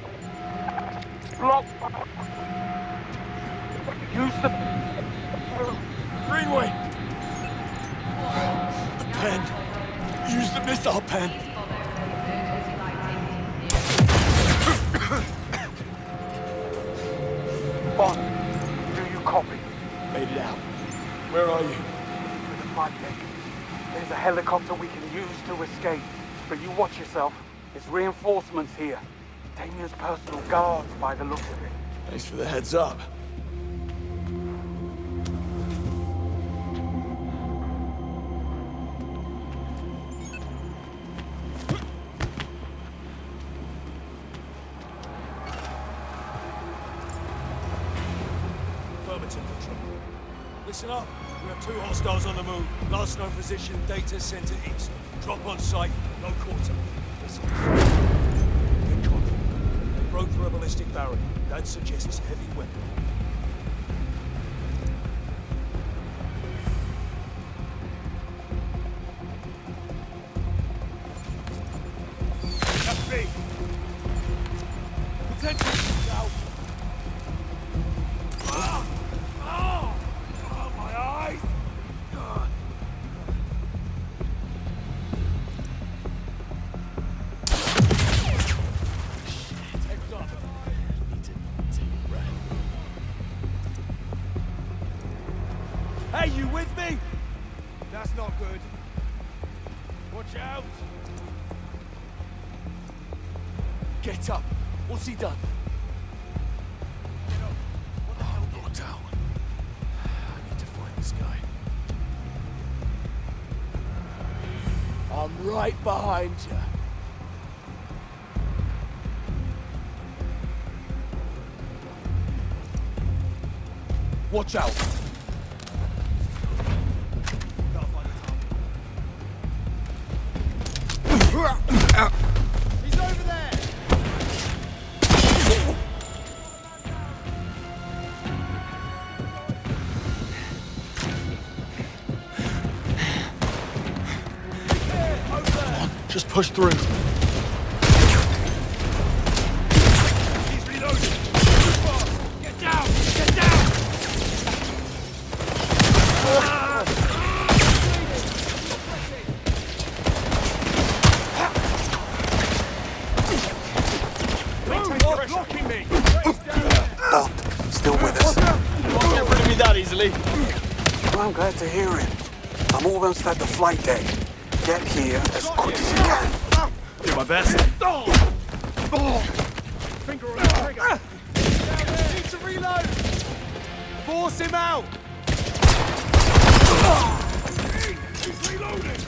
Speaker 16: Block. Use the... Greenway! The pen. Use the missile pen. Bond, do you copy? Made it out. Where are you?
Speaker 2: With the flight deck. There's a helicopter we can use to escape. But you watch yourself. There's reinforcements here. Damien's personal guards by the looks of it.
Speaker 16: Thanks for the heads up. Affirmative, Control. Listen up. We have 2 hostiles on the move. Last known position, data center east. Drop on site, no quarter. Listen. Get cover. They broke through a ballistic barrier. That suggests heavy weapon. FB! Potential out! My eyes! Heads up. Need to take a breath. Hey, you with me? That's not good. Watch out! Get up. What's he done? Get up. What the hell? Knocked out. I need to find this guy. I'm right behind you. Watch out! He's over there! Just push through. He's reloading. Too fast. Get down! Get down! You're blocking me.
Speaker 2: Bond, still with us.
Speaker 16: You won't get rid of me that easily.
Speaker 2: Well, I'm glad to hear it. I'm almost at the flight deck. Get here as quick as you can.
Speaker 16: Do my best. Finger on the trigger. Need to reload. Force him out. He's reloading.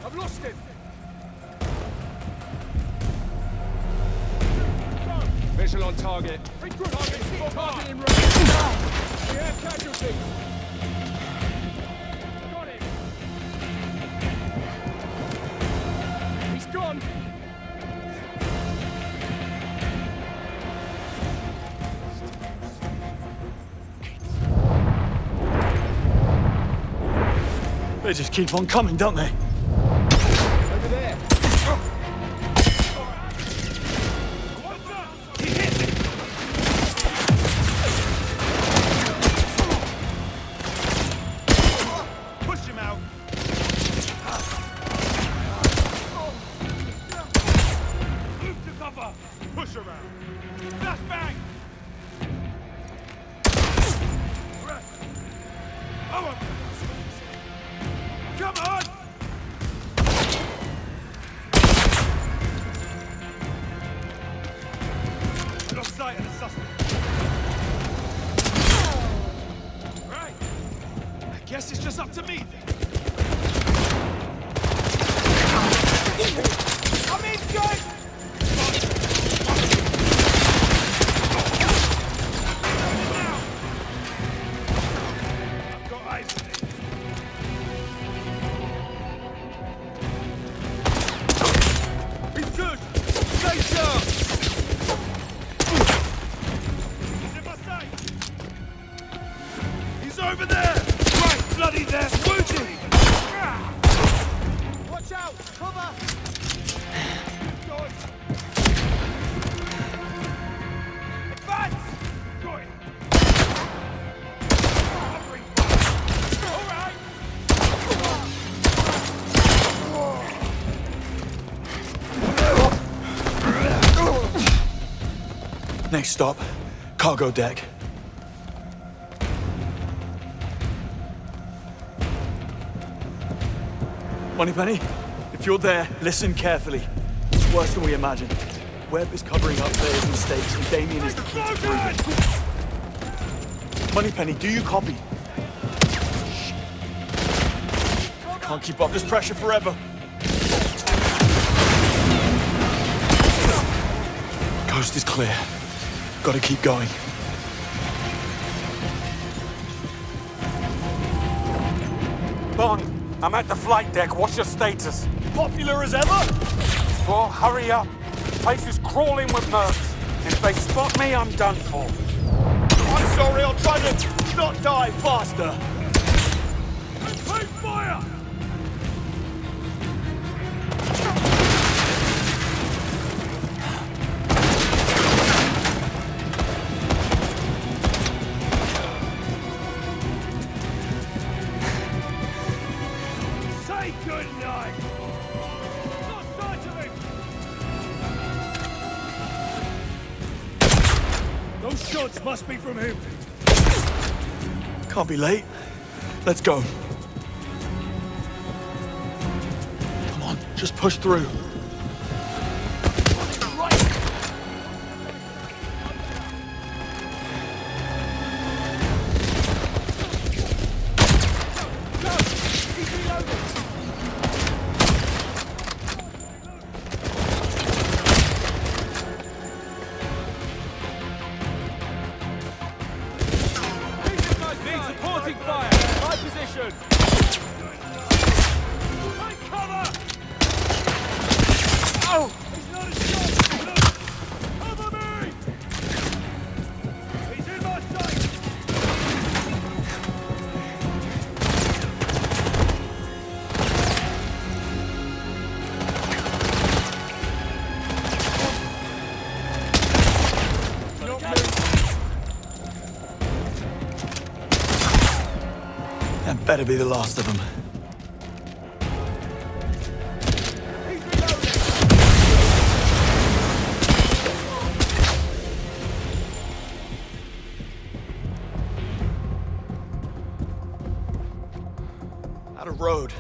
Speaker 16: I've lost him! Visual on target. Target in range. We have casualties. Got him. He's gone. They just keep on coming, don't they? Over there. Push him out. Guess it's just up to me then. I'm in, guys! I've got eyes on it. He's good! Stay sharp! He's in my sight! He's over there! Right, bloody there! Wounded! Watch out! Cover! Advance! Got it! All right!
Speaker 2: Next stop, cargo deck. Moneypenny, if you're there, listen carefully. It's worse than we imagined. Webb is covering up Claire's mistakes, and Damien is the key to prove it. Moneypenny, do you copy? Can't keep up this pressure forever. Coast is clear. Gotta keep going. Bond, I'm at the flight deck. What's your status? Popular as ever? Well, hurry up. The place is crawling with mercs. If they spot me, I'm done for. I'm sorry, I'll try to not die faster.
Speaker 16: Take fire! Say goodnight! Not sight of him! Those shots must be from him.
Speaker 2: Can't be late. Let's go. Come on, just push through.
Speaker 18: Need supporting fire! My position!
Speaker 16: Take cover!
Speaker 18: Oh!
Speaker 16: He's not a shot! Look! Cover me! He's in my sight! Not me!
Speaker 2: That better be the last of them. Out of road.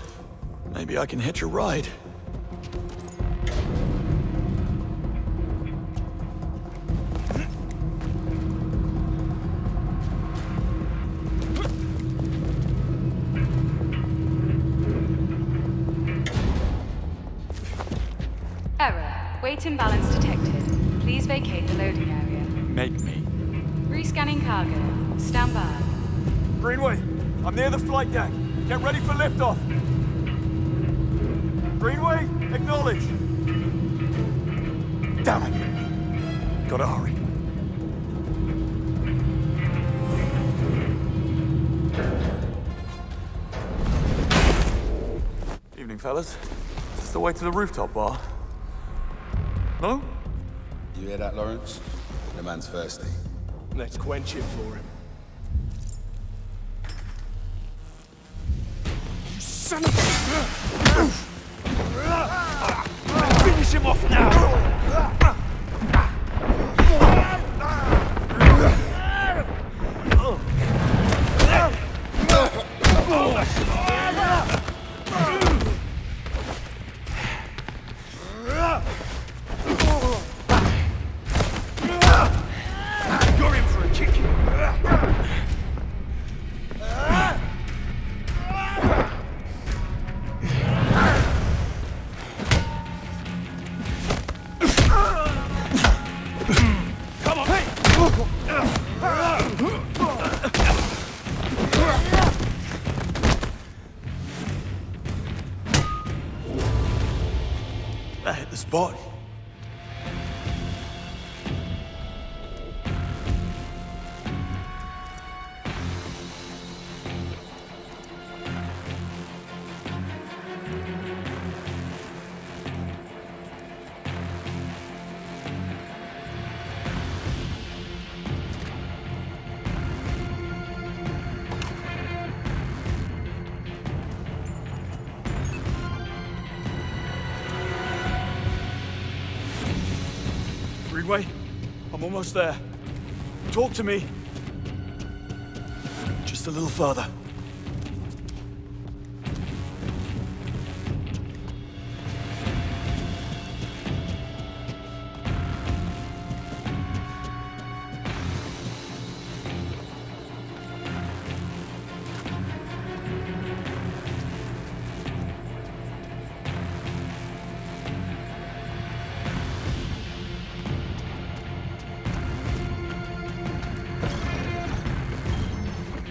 Speaker 2: Maybe I can hitch a ride.
Speaker 9: Error. Weight imbalance detected. Please vacate the loading area.
Speaker 2: Make me.
Speaker 9: Rescanning cargo. Stand by.
Speaker 2: Greenway, I'm near the flight deck. Get ready for liftoff. Greenway, acknowledge. Damn it. Gotta hurry. Evening, fellas. Is this the way to the rooftop bar? No?
Speaker 7: You hear that, Lawrence? The man's thirsty.
Speaker 16: Let's quench it for him. You son of a... Finish him off now! You're in for a kick. That hit the spot. Greenway, I'm almost there. Talk to me. Just a little further.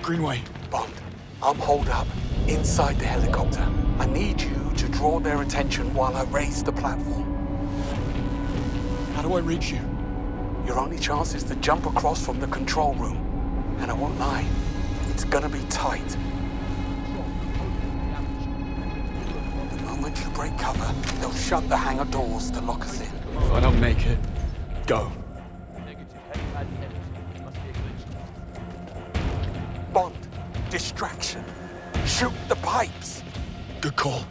Speaker 16: Greenway.
Speaker 2: Bond, I'm holed up inside the helicopter. I need you to draw their attention while I raise the platform.
Speaker 16: How do I reach you?
Speaker 2: Your only chance is to jump across from the control room. And I won't lie, it's gonna be tight. The moment you break cover, they'll shut the hangar doors to lock us in.
Speaker 16: If I don't make it, go.
Speaker 2: Bond, distraction. Shoot the pipes.
Speaker 16: Good call.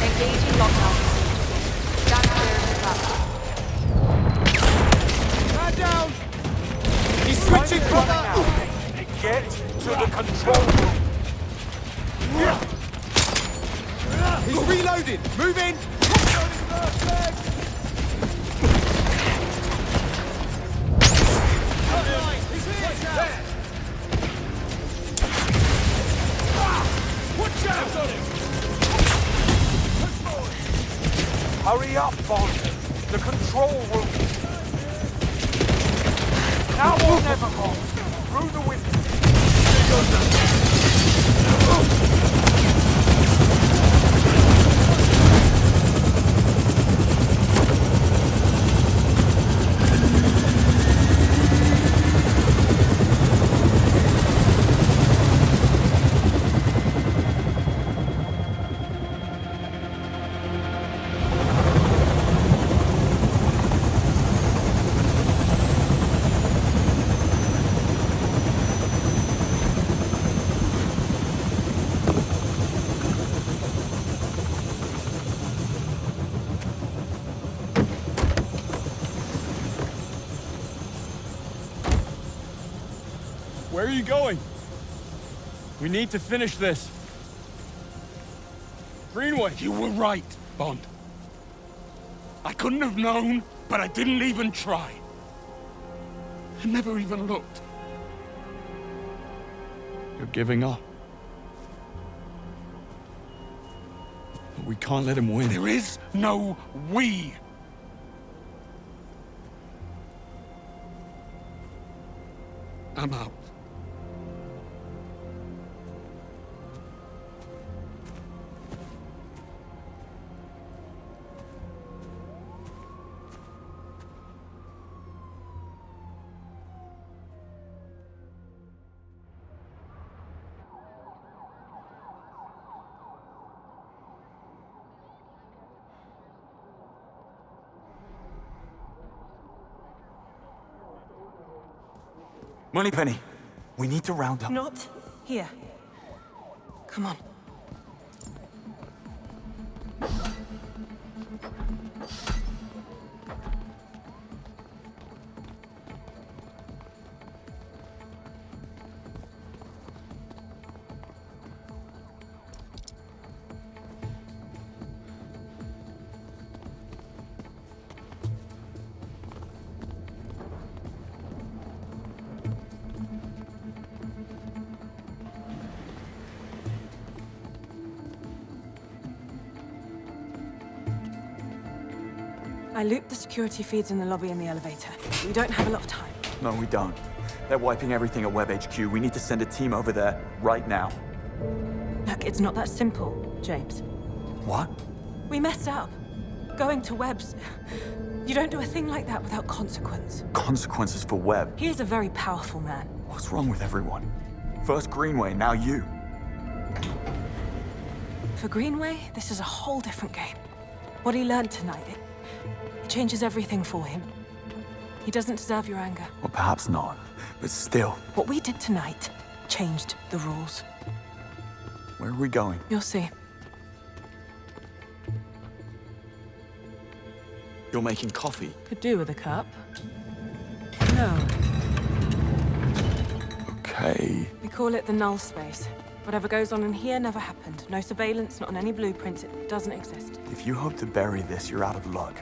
Speaker 9: Engaging lockdown. Stand clear of the platform.
Speaker 16: Man down! He's switching cover!
Speaker 2: Get to the control room.
Speaker 16: He's reloading! Move in! Watch out!
Speaker 2: Hurry up, Bond. The control room. Now or never, Bond. Through the window.
Speaker 16: Where are you going? We need to finish this. Greenway!
Speaker 5: You were right, Bond. I couldn't have known, but I didn't even try. I never even looked.
Speaker 16: You're giving up. But we can't let him win.
Speaker 5: There is no we. I'm out.
Speaker 2: Moneypenny, we need to round up.
Speaker 17: Not here. Come on.
Speaker 1: I looped the security feeds in the lobby and the elevator. We don't have a lot of time.
Speaker 19: No, we don't. They're wiping everything at Web HQ. We need to send a team over there right now.
Speaker 1: Look, it's not that simple, James.
Speaker 19: What?
Speaker 1: We messed up. Going to Web's... You don't do a thing like that without consequence.
Speaker 19: Consequences for Webb?
Speaker 1: He is a very powerful man.
Speaker 19: What's wrong with everyone? First Greenway, now you.
Speaker 1: For Greenway, this is a whole different game. What he learned tonight, it changes everything for him. He doesn't deserve your anger.
Speaker 19: Well, perhaps not, but still.
Speaker 1: What we did tonight changed the rules.
Speaker 19: Where are we going?
Speaker 1: You'll see.
Speaker 19: You're making coffee?
Speaker 1: Could do with a cup. No.
Speaker 19: Okay.
Speaker 1: We call it the null space. Whatever goes on in here never happened. No surveillance, not on any blueprints. It doesn't exist.
Speaker 19: If you hope to bury this, you're out of luck.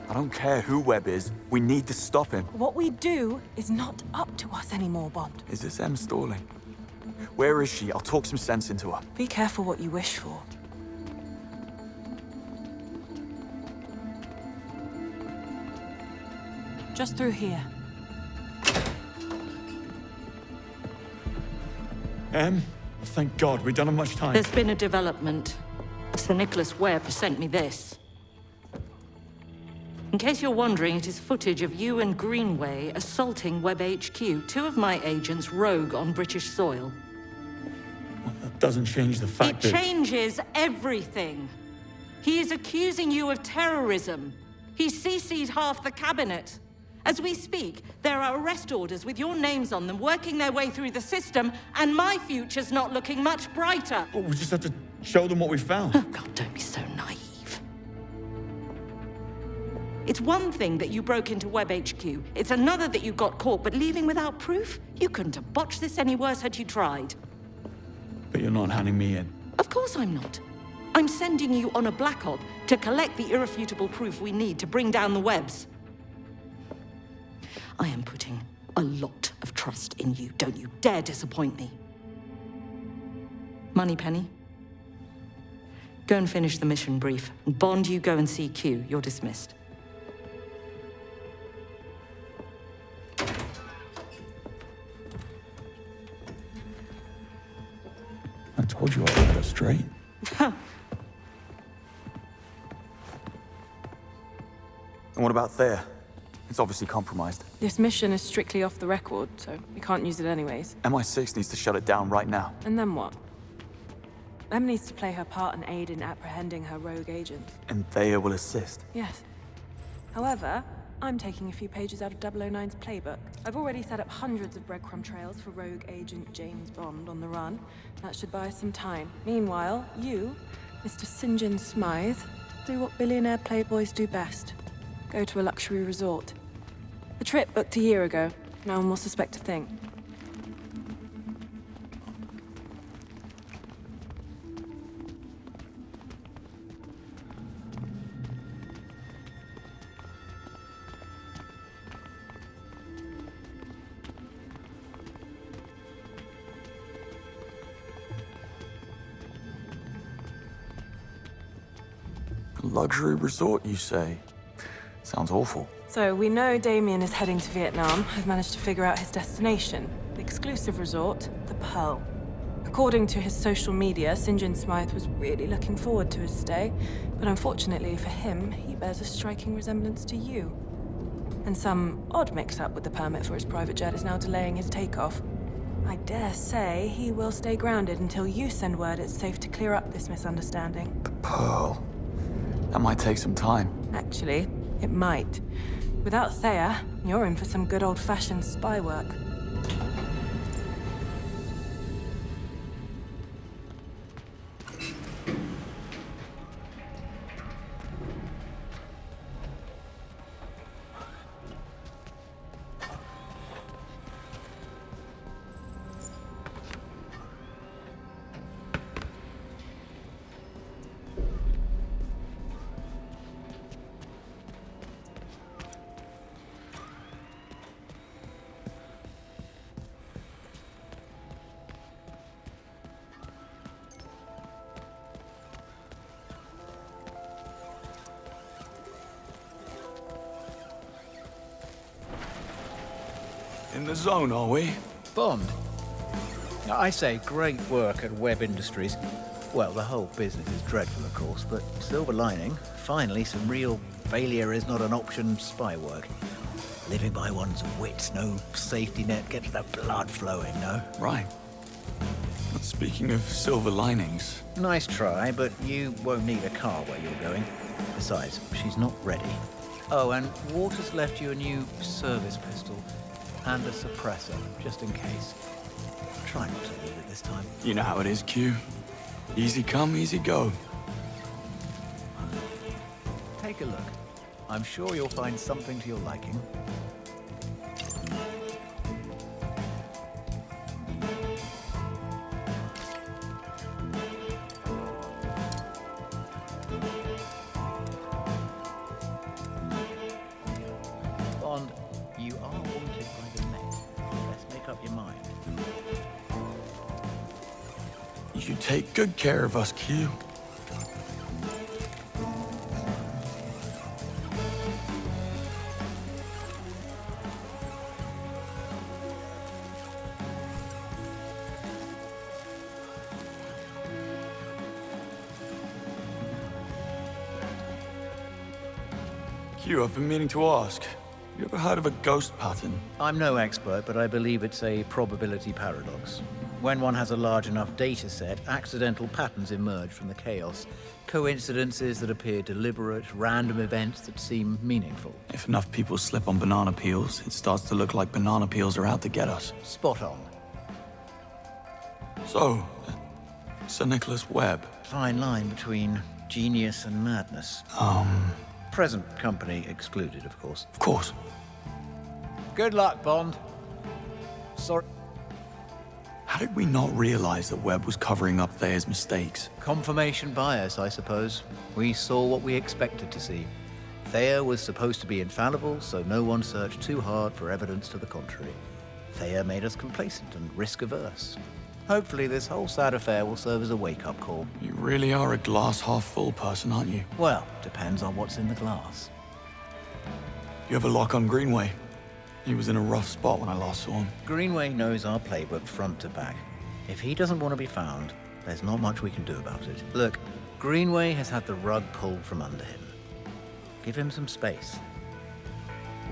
Speaker 19: I don't care who Webb is. We need to stop him.
Speaker 1: What we do is not up to us anymore, Bond.
Speaker 19: Is this Em stalling? Where is she? I'll talk some sense into her.
Speaker 1: Be careful what you wish for. Just through here.
Speaker 19: Em? Thank God, we don't have much time.
Speaker 20: There's been a development. Sir Nicholas Webb sent me this. In case you're wondering, it is footage of you and Greenway assaulting Webb HQ. Two of my agents rogue on British soil.
Speaker 19: Well, that doesn't change the fact
Speaker 20: It changes everything. He is accusing you of terrorism. He CC'd half the cabinet. As we speak, there are arrest orders with your names on them working their way through the system, and my future's not looking much brighter.
Speaker 19: Oh, we just have to show them what we found.
Speaker 20: Oh, God, don't be so naive. It's one thing that you broke into Web HQ. It's another that you got caught, but leaving without proof? You couldn't have botched this any worse had you tried.
Speaker 19: But you're not handing me in.
Speaker 20: Of course I'm not. I'm sending you on a black op to collect the irrefutable proof we need to bring down the Webbs. I am putting a lot of trust in you. Don't you dare disappoint me. Moneypenny, go and finish the mission brief. Bond, you go and see Q. You're dismissed.
Speaker 19: I told you I would go straight. And what about Thea? It's obviously compromised.
Speaker 1: This mission is strictly off the record, so we can't use it anyways.
Speaker 19: MI6 needs to shut it down right now.
Speaker 1: And then what? Em needs to play her part and aid in apprehending her rogue agents.
Speaker 19: And Thea will assist.
Speaker 1: Yes. However, I'm taking a few pages out of 009's playbook. I've already set up hundreds of breadcrumb trails for rogue agent James Bond on the run. That should buy us some time. Meanwhile, you, Mr. St. John Smythe, do what billionaire playboys do best. Go to a luxury resort. A trip booked a year ago. No one will suspect a thing.
Speaker 19: A luxury resort, you say? Sounds awful.
Speaker 1: So, we know Damien is heading to Vietnam. I've managed to figure out his destination. The exclusive resort, the Pearl. According to his social media, St. John Smythe was really looking forward to his stay. But unfortunately for him, he bears a striking resemblance to you. And some odd mix-up with the permit for his private jet is now delaying his takeoff. I dare say he will stay grounded until you send word it's safe to clear up this misunderstanding.
Speaker 19: The Pearl. That might take some time.
Speaker 1: Actually, it might. Without Thea, you're in for some good old-fashioned spy work.
Speaker 5: In the zone, are we?
Speaker 21: Bond. I say great work at Webb Industries. Well, the whole business is dreadful, of course, but silver lining, finally some real failure is not an option spy work. Living by one's wits, no safety net gets the blood flowing, no?
Speaker 5: Right. But speaking of silver linings...
Speaker 21: Nice try, but you won't need a car where you're going. Besides, she's not ready. Oh, and Waters left you a new service pistol and a suppressor, just in case. Try not to lose it this time.
Speaker 5: You know how it is, Q. Easy come, easy go.
Speaker 21: Take a look. I'm sure you'll find something to your liking. Bond, you are wanted by the Met. Let's make up your mind.
Speaker 5: You take good care of us, Q. Q, I've been meaning to ask. You ever heard of a ghost pattern?
Speaker 21: I'm no expert, but I believe it's a probability paradox. When one has a large enough data set, accidental patterns emerge from the chaos. Coincidences that appear deliberate, random events that seem meaningful.
Speaker 5: If enough people slip on banana peels, it starts to look like banana peels are out to get us.
Speaker 21: Spot on.
Speaker 5: So, Sir Nicholas Webb.
Speaker 21: Fine line between genius and madness. Present company excluded, of course.
Speaker 5: Of course.
Speaker 21: Good luck, Bond. Sorry.
Speaker 5: How did we not realize that Webb was covering up Thayer's mistakes?
Speaker 21: Confirmation bias, I suppose. We saw what we expected to see. Thayer was supposed to be infallible, so no one searched too hard for evidence to the contrary. Thayer made us complacent and risk-averse. Hopefully this whole sad affair will serve as a wake-up call.
Speaker 5: You really are a glass-half-full person, aren't you?
Speaker 21: Well, depends on what's in the glass.
Speaker 5: You have a lock on Greenway? He was in a rough spot when I last saw him.
Speaker 21: Greenway knows our playbook front to back. If he doesn't want to be found, there's not much we can do about it. Look, Greenway has had the rug pulled from under him. Give him some space.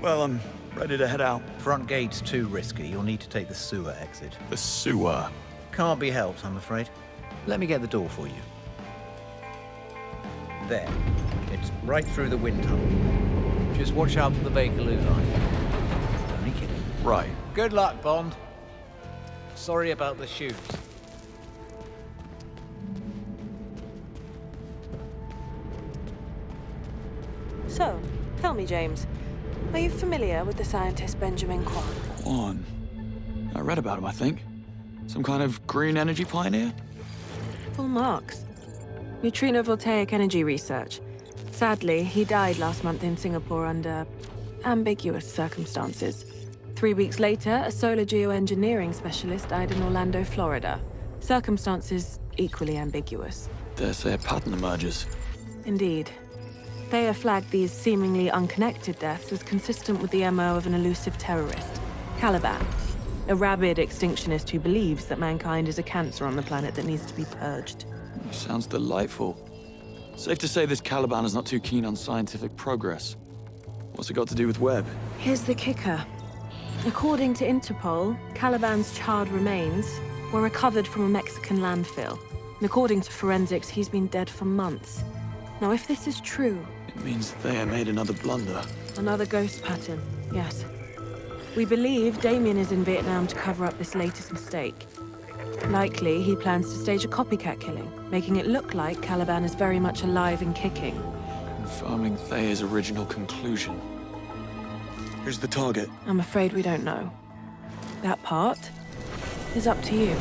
Speaker 5: Well, I'm ready to head out.
Speaker 21: Front gate's too risky. You'll need to take the sewer exit.
Speaker 5: The sewer?
Speaker 21: Can't be helped, I'm afraid. Let me get the door for you. There. It's right through the wind tunnel. Just watch out for the Bakerloo line. Only kidding.
Speaker 5: Right.
Speaker 21: Good luck, Bond. Sorry about the shoes.
Speaker 1: So, tell me, James, are you familiar with the scientist Benjamin Quan?
Speaker 5: Quan? I read about him, I think. Some kind of green energy pioneer?
Speaker 1: Full marks. Neutrino voltaic energy research. Sadly, he died last month in Singapore under ambiguous circumstances. 3 weeks later, a solar geoengineering specialist died in Orlando, Florida. Circumstances equally ambiguous.
Speaker 5: Dare say a pattern emerges.
Speaker 1: Indeed. Thayer flagged these seemingly unconnected deaths as consistent with the MO of an elusive terrorist, Caliban, a rabid extinctionist who believes that mankind is a cancer on the planet that needs to be purged.
Speaker 5: Sounds delightful. Safe to say this Caliban is not too keen on scientific progress. What's it got to do with Webb?
Speaker 1: Here's the kicker. According to Interpol, Caliban's charred remains were recovered from a Mexican landfill. And according to forensics, he's been dead for months. Now, if this is true...
Speaker 5: It means Thayer made another blunder.
Speaker 1: Another ghost pattern, yes. We believe Damien is in Vietnam to cover up this latest mistake. Likely, he plans to stage a copycat killing, making it look like Caliban is very much alive and kicking.
Speaker 5: Confirming Thayer's original conclusion. Who's the target?
Speaker 1: I'm afraid we don't know. That part is up to you.